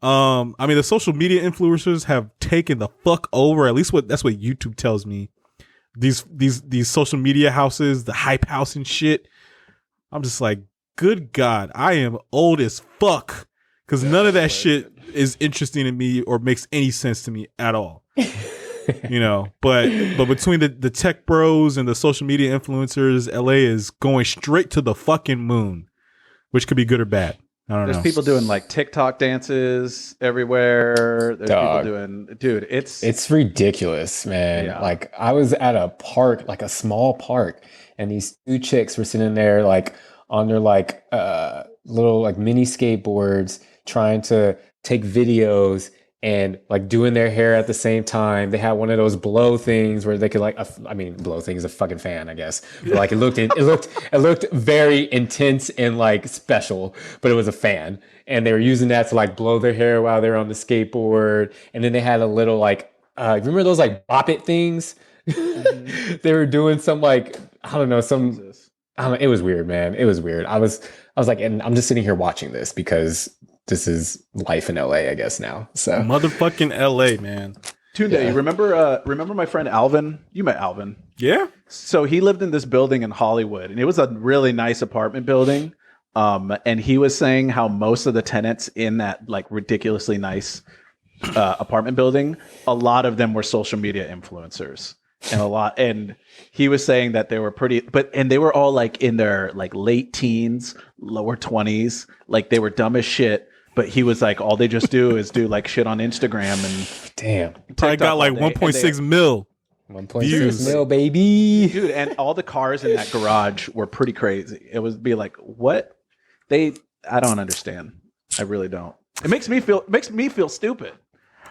I mean, the social media influencers have taken the fuck over. At least that's what YouTube tells me. These social media houses, the hype house and shit. I'm just like, good God, I am old as fuck because none of that shit is interesting to me or makes any sense to me at all. You know, but between the tech bros and the social media influencers, LA is going straight to the fucking moon, which could be good or bad. I don't know. There's people doing like TikTok dances everywhere. There's Dog. people doing, dude, It's ridiculous, man. Yeah. Like I was at a park, like a small park, and these two chicks were sitting there like on their like little like mini skateboards trying to take videos and like doing their hair at the same time. They had one of those blow things where they could like, I mean, blow thing is a fucking fan, I guess. But like it looked very intense and like special, but it was a fan. And they were using that to like blow their hair while they were on the skateboard. And then they had a little like, remember those like bop it things? They were doing some like, I don't know, it was weird, man. It was weird. I was like, and I'm just sitting here watching this because this is life in LA, I guess now. So motherfucking LA, man. Tunde, Yeah. you remember my friend Alvin? You met Alvin. Yeah. So he lived in this building in Hollywood, and it was a really nice apartment building. And he was saying how most of the tenants in that like ridiculously nice apartment building, a lot of them were social media influencers. And he was saying that they were and they were all like in their like late teens, lower 20s, like they were dumb as shit. But he was like, all they just do is do like shit on Instagram and damn, probably got like 1.6 mil. 1.6 mil, baby. Dude, and all the cars in that garage were pretty crazy. It would be like, what? I don't understand. I really don't. It makes me feel stupid.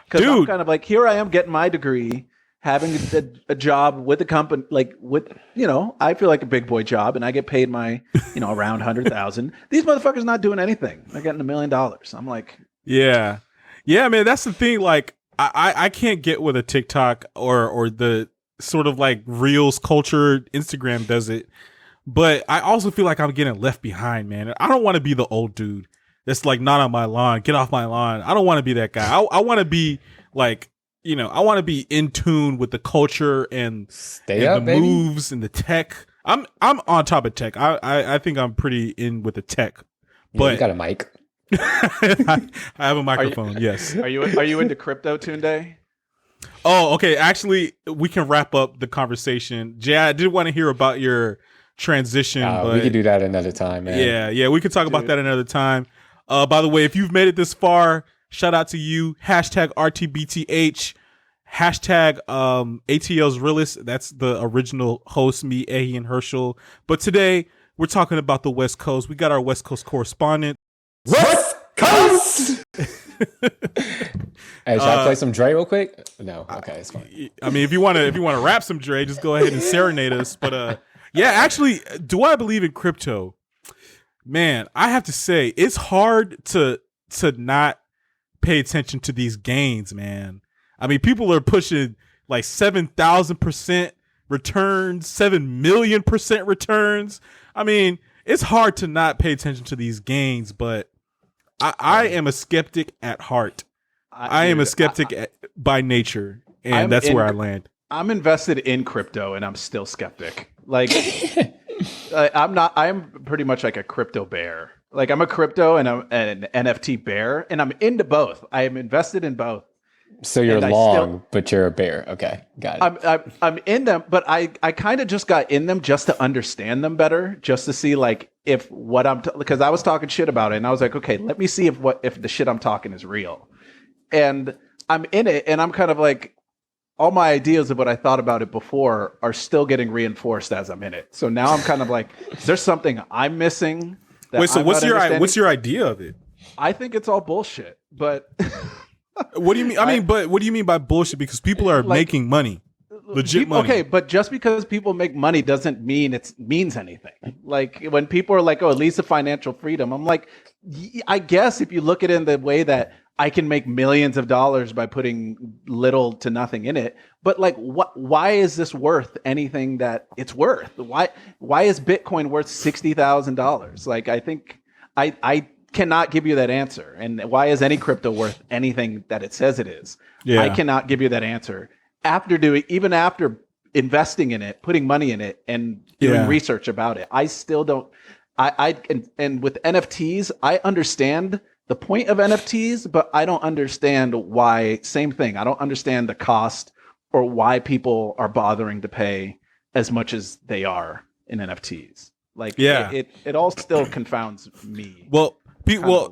Because I'm Dude. kind of like, here I am getting my degree, having a job with a company, like with, I feel like a big boy job, and I get paid my, around 100,000. These motherfuckers not doing anything. They're getting $1 million. I'm like, Yeah, man. That's the thing. Like, I can't get with a TikTok or the sort of like Reels culture. Instagram does it, but I also feel like I'm getting left behind, man. I don't want to be the old dude that's like not on my lawn. Get off my lawn. I don't want to be that guy. I want to be like, I want to be in tune with the culture and up, the baby. moves and the tech. I'm on top of tech. I think I'm pretty in with the tech. But You got a mic. I have a microphone. Yes. are you into crypto, Tunde? Oh, okay. Actually, we can wrap up the conversation. Jay, I did want to hear about your transition. But We could do that another time, man. Yeah. We could talk about that another time. By the way, if you've made it this far, shout out to you. Hashtag RTBTH. Hashtag ATL's Realist. That's the original host, me, Ahi, and Herschel. But today, we're talking about the West Coast. We got our West Coast correspondent. West Coast! Hey, should I play some Dre real quick? No. Okay, it's fine. I mean, if you want to rap some Dre, just go ahead and serenade us. But yeah, actually, do I believe in crypto? Man, I have to say it's hard to not pay attention to these gains, man. I mean, people are pushing like 7,000% returns, 7 million% returns. I mean, it's hard to not pay attention to these gains, but I am a skeptic at heart. I am a skeptic by nature, and that's where I land. I'm invested in crypto, and I'm still skeptic. Like, I'm pretty much like a crypto bear. Like, I'm a crypto and I'm an NFT bear, and I'm into both. I am invested in both. So you're And long, but you're a bear. Okay, got it. I'm in them, but I kind of just got in them just to understand them better, just to see like if what because I was talking shit about it, and I was like, okay, let me see if the shit I'm talking is real. And I'm in it, and I'm kind of like, all my ideas of what I thought about it before are still getting reinforced as I'm in it. So now I'm kind of like, is there something I'm missing? Wait, so what's your idea of it? I think it's all bullshit, but. What do you mean? I mean, but what do you mean by bullshit? Because people are making money, legit money. Okay, but just because people make money doesn't mean it means anything. Like when people are like, "Oh, at least a financial freedom," I'm like, I guess if you look at it in the way that I can make millions of dollars by putting little to nothing in it. But like, why is this worth anything that it's worth? Why is Bitcoin worth $60,000? Like, I think I cannot give you that answer. And why is any crypto worth anything that it says it is? Yeah. I cannot give you that answer. Even after investing in it, putting money in it, and doing research about it, I still don't. And with NFTs, I understand the point of NFTs, but I don't understand why. Same thing. I don't understand the cost or why people are bothering to pay as much as they are in NFTs. Like, it all still confounds me. Well,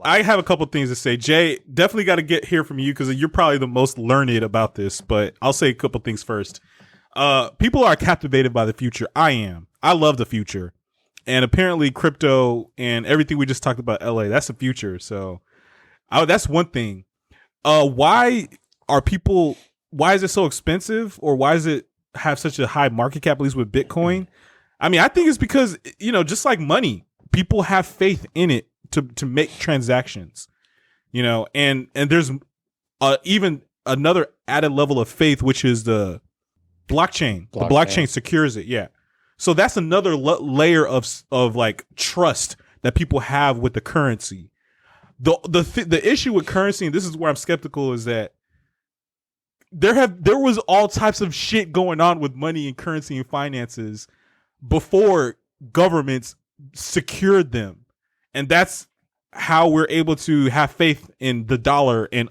I have a couple things to say. Jay, definitely got to hear from you because you're probably the most learned about this. But I'll say a couple things first. People are captivated by the future. I am. I love the future, and apparently, crypto and everything we just talked about, LA, that's the future. So. That's one thing. Why is it so expensive, or why does it have such a high market cap, at least with Bitcoin? I mean, I think it's because, just like money, people have faith in it to make transactions, and there's even another added level of faith, which is the blockchain. The blockchain secures it. Yeah. So that's another layer of like trust that people have with the currency. The issue with currency, and this is where I'm skeptical, is that there was all types of shit going on with money and currency and finances before governments secured them, and that's how we're able to have faith in the dollar and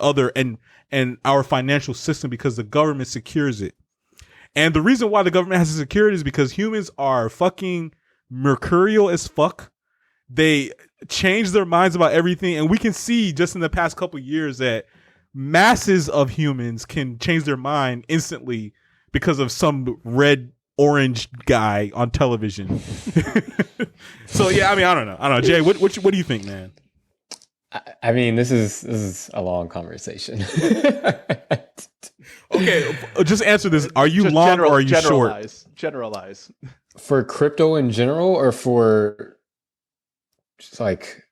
and our financial system, because the government secures it. And the reason why the government has to secure it is because humans are fucking mercurial as fuck. They change their minds about everything, and we can see just in the past couple of years that masses of humans can change their mind instantly because of some red orange guy on television. So yeah, I mean, I don't know, Jay, what do you think, man? I mean, this is a long conversation. Okay, just answer this. Are you long or are you short? Generalize. For crypto in general, or for just like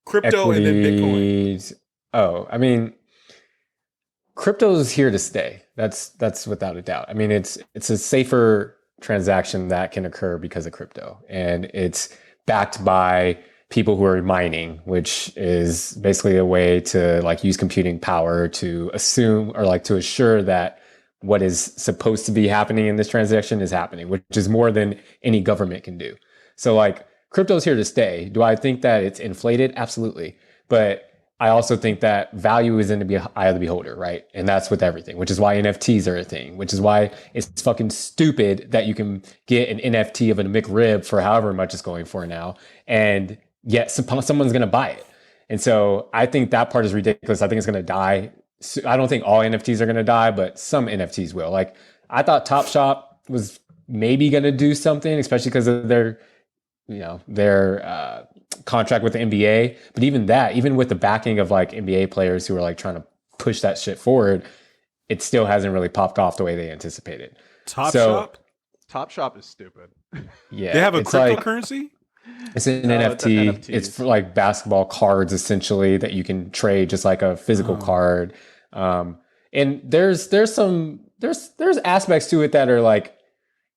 crypto equities, and then Bitcoin? Oh, I mean, crypto is here to stay. That's without a doubt. I mean, it's a safer transaction that can occur because of crypto, and it's backed by people who are mining, which is basically a way to like use computing power to assume or like to assure that what is supposed to be happening in this transaction is happening, which is more than any government can do. So like, crypto's here to stay. Do I think that it's inflated? Absolutely. But I also think that value is in the eye of the beholder, right? And that's with everything, which is why NFTs are a thing, which is why it's fucking stupid that you can get an NFT of a McRib for however much it's going for now, and yet someone's going to buy it. And so I think that part is ridiculous. I think it's going to die. I don't think all NFTs are going to die, but some NFTs will. Like, I thought Top Shop was maybe going to do something, especially because of their contract with the NBA. But even with the backing of like NBA players who are like trying to push that shit forward, it still hasn't really popped off the way they anticipated. Top Shop is stupid. Yeah. They have a cryptocurrency? It's an NFT. It's for like basketball cards essentially that you can trade just like a physical card. And there's aspects to it that are like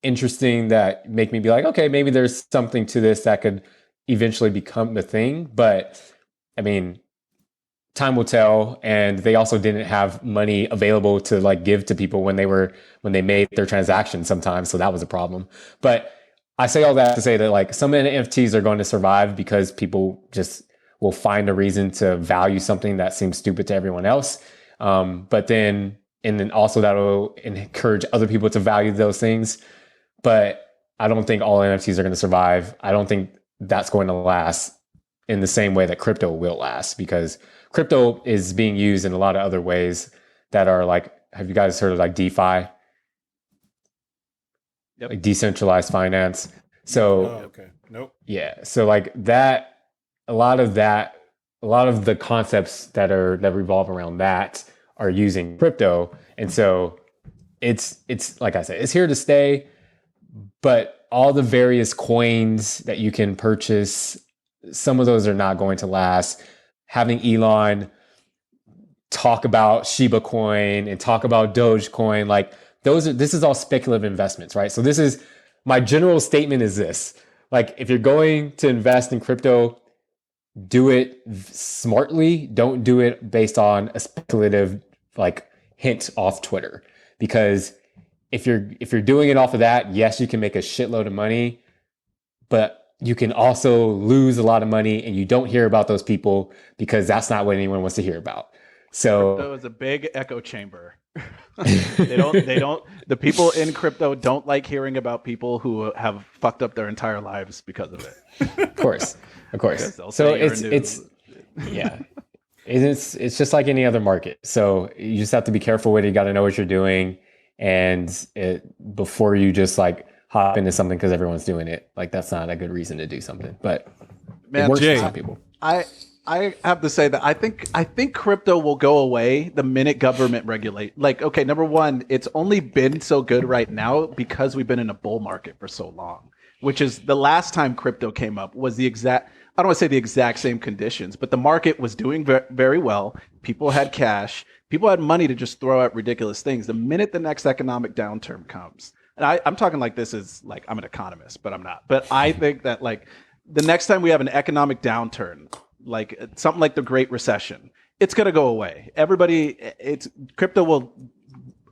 interesting that make me be like, okay, maybe there's something to this that could eventually become the thing. But I mean, time will tell. And they also didn't have money available to like give to people when they made their transactions sometimes. So that was a problem. But I say all that to say that like some NFTs are going to survive because people just will find a reason to value something that seems stupid to everyone else. But then also that will encourage other people to value those things. But I don't think all NFTs are going to survive. I don't think that's going to last in the same way that crypto will last, because crypto is being used in a lot of other ways that are like, have you guys heard of like DeFi? Yep. Like decentralized finance. So, okay. Nope. Yeah. So like that, a lot of the concepts that revolve around that are using crypto. And so it's like I said, it's here to stay, but all the various coins that you can purchase, some of those are not going to last. Having Elon talk about Shiba coin and talk about Dogecoin. Like this is all speculative investments, right? So this is my general statement is this. Like if you're going to invest in crypto, do it smartly. Don't do it based on a speculative like hint off Twitter. Because if you're doing it off of that, yes, you can make a shitload of money, but you can also lose a lot of money, and you don't hear about those people because that's not what anyone wants to hear about. So crypto is a big echo chamber. The people in crypto don't like hearing about people who have fucked up their entire lives because of it. Of course. So it's just like any other market. So you just have to be careful with it. You got to know what you're doing, and before you just like hop into something because everyone's doing it. Like that's not a good reason to do something. But it works for some people. I have to say that I think crypto will go away the minute government regulate. Like, okay, number one, it's only been so good right now because we've been in a bull market for so long, which is the last time crypto came up was I don't want to say the exact same conditions, but the market was doing very well. People had cash. People had money to just throw at ridiculous things. The minute the next economic downturn comes, and I'm talking like this is like I'm an economist, but I'm not. But I think that like the next time we have an economic downturn, like something like the Great Recession, it's going to go away. Crypto will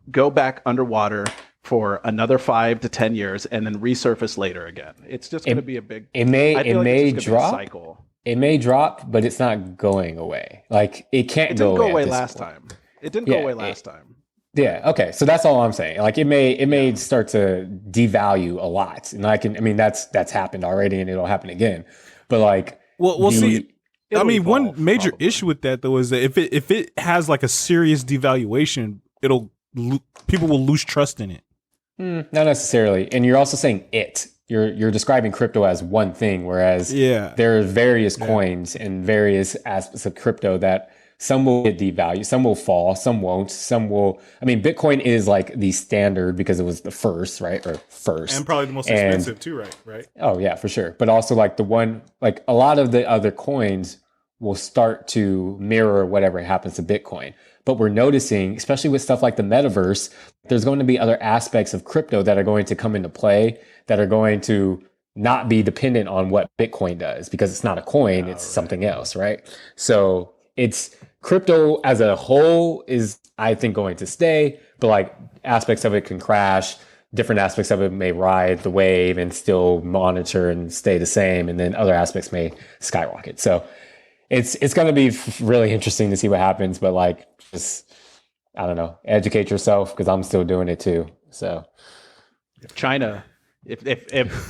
go back underwater for another 5 to 10 years and then resurface later again. It's just going to be a big. It may drop. Cycle. It may drop, but it's not going away. Like it can't. It didn't go away last time. It didn't go away last time. Yeah. Okay. So that's all I'm saying. Like it may start to devalue a lot, and that's happened already, and it'll happen again. But like, we'll see. I mean, one major issue with that though is that if it has like a serious devaluation, people will lose trust in it. Not necessarily, and you're also saying it. You're describing crypto as one thing, whereas there are various coins and various aspects of crypto that some will get devalued, some will fall, some won't, some will. I mean, Bitcoin is like the standard because it was the first, right? Or first, and probably the most expensive too, right? Oh yeah, for sure. But also like like a lot of the other coins will start to mirror whatever happens to Bitcoin. But we're noticing, especially with stuff like the metaverse, there's going to be other aspects of crypto that are going to come into play that are going to not be dependent on what Bitcoin does because it's not a coin, it's something else, right? So it's crypto as a whole is, I think, going to stay, but like aspects of it can crash. Different aspects of it may ride the wave and still monitor and stay the same. And then other aspects may skyrocket. So it's going to be really interesting to see what happens, but like, just, I don't know, educate yourself because I'm still doing it too. So China, if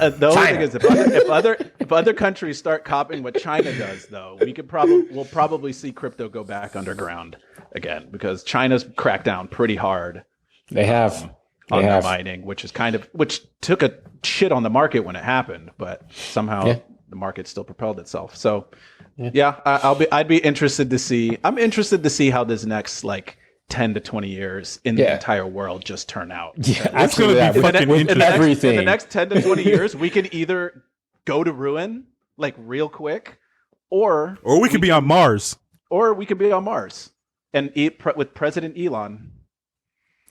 other countries start copying what China does, though, we'll probably see crypto go back underground again because China's cracked down pretty hard. They have on their mining, which took a shit on the market when it happened, but somehow the market still propelled itself. So I'd be interested to see. I'm interested to see how this next like 10 to 20 years in the entire world just turn out. Yeah, it's going to be fucking interesting. In the next 10 to 20 years, we can either go to ruin like real quick, or we could be on Mars, and eat with President Elon.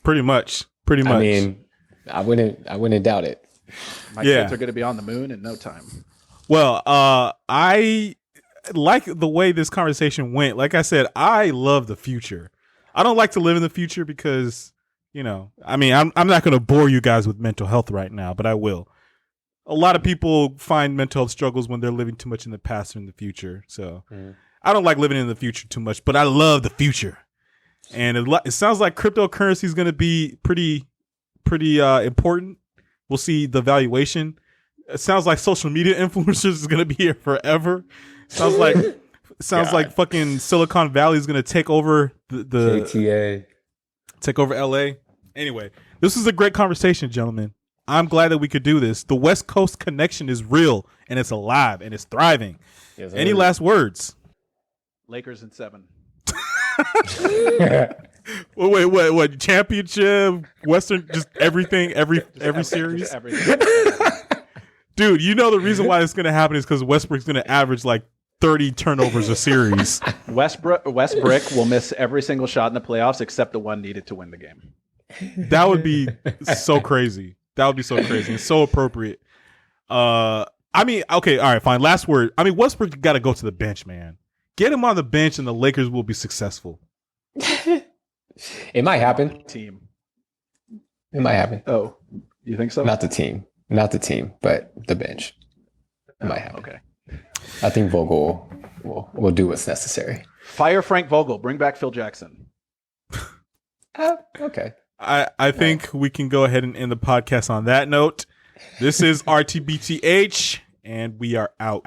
Pretty much. I mean, I wouldn't doubt it. My kids are going to be on the moon in no time. Well, I like the way this conversation went. Like I said, I love the future. I don't like to live in the future because, I'm not going to bore you guys with mental health right now, but I will. A lot of people find mental health struggles when they're living too much in the past or in the future. So I don't like living in the future too much, but I love the future. And it sounds like cryptocurrency is going to be pretty important. We'll see the valuation. It sounds like social media influencers is going to be here forever. Sounds like fucking Silicon Valley is going to take over the GTA. Take over LA. Anyway, this is a great conversation, gentlemen. I'm glad that we could do this. The West Coast connection is real and it's alive and it's thriving. Yes, any last words? Lakers in 7. Wait, what? Championship, Western, just everything, every series? Everything. Dude, you know the reason why it's going to happen is because Westbrook's going to average like 30 turnovers a series. Westbrook will miss every single shot in the playoffs except the one needed to win the game. That would be so crazy. That would be so crazy and so appropriate. I mean, okay, all right, fine. Last word. I mean, Westbrook got to go to the bench, man. Get him on the bench, and the Lakers will be successful. It might happen. Team. It might happen. Oh, you think so? Not the team, but the bench. It might happen. Okay. I think Vogel will do what's necessary. Fire Frank Vogel. Bring back Phil Jackson. Okay. I think we can go ahead and end the podcast on that note. This is RTBTH, and we are out.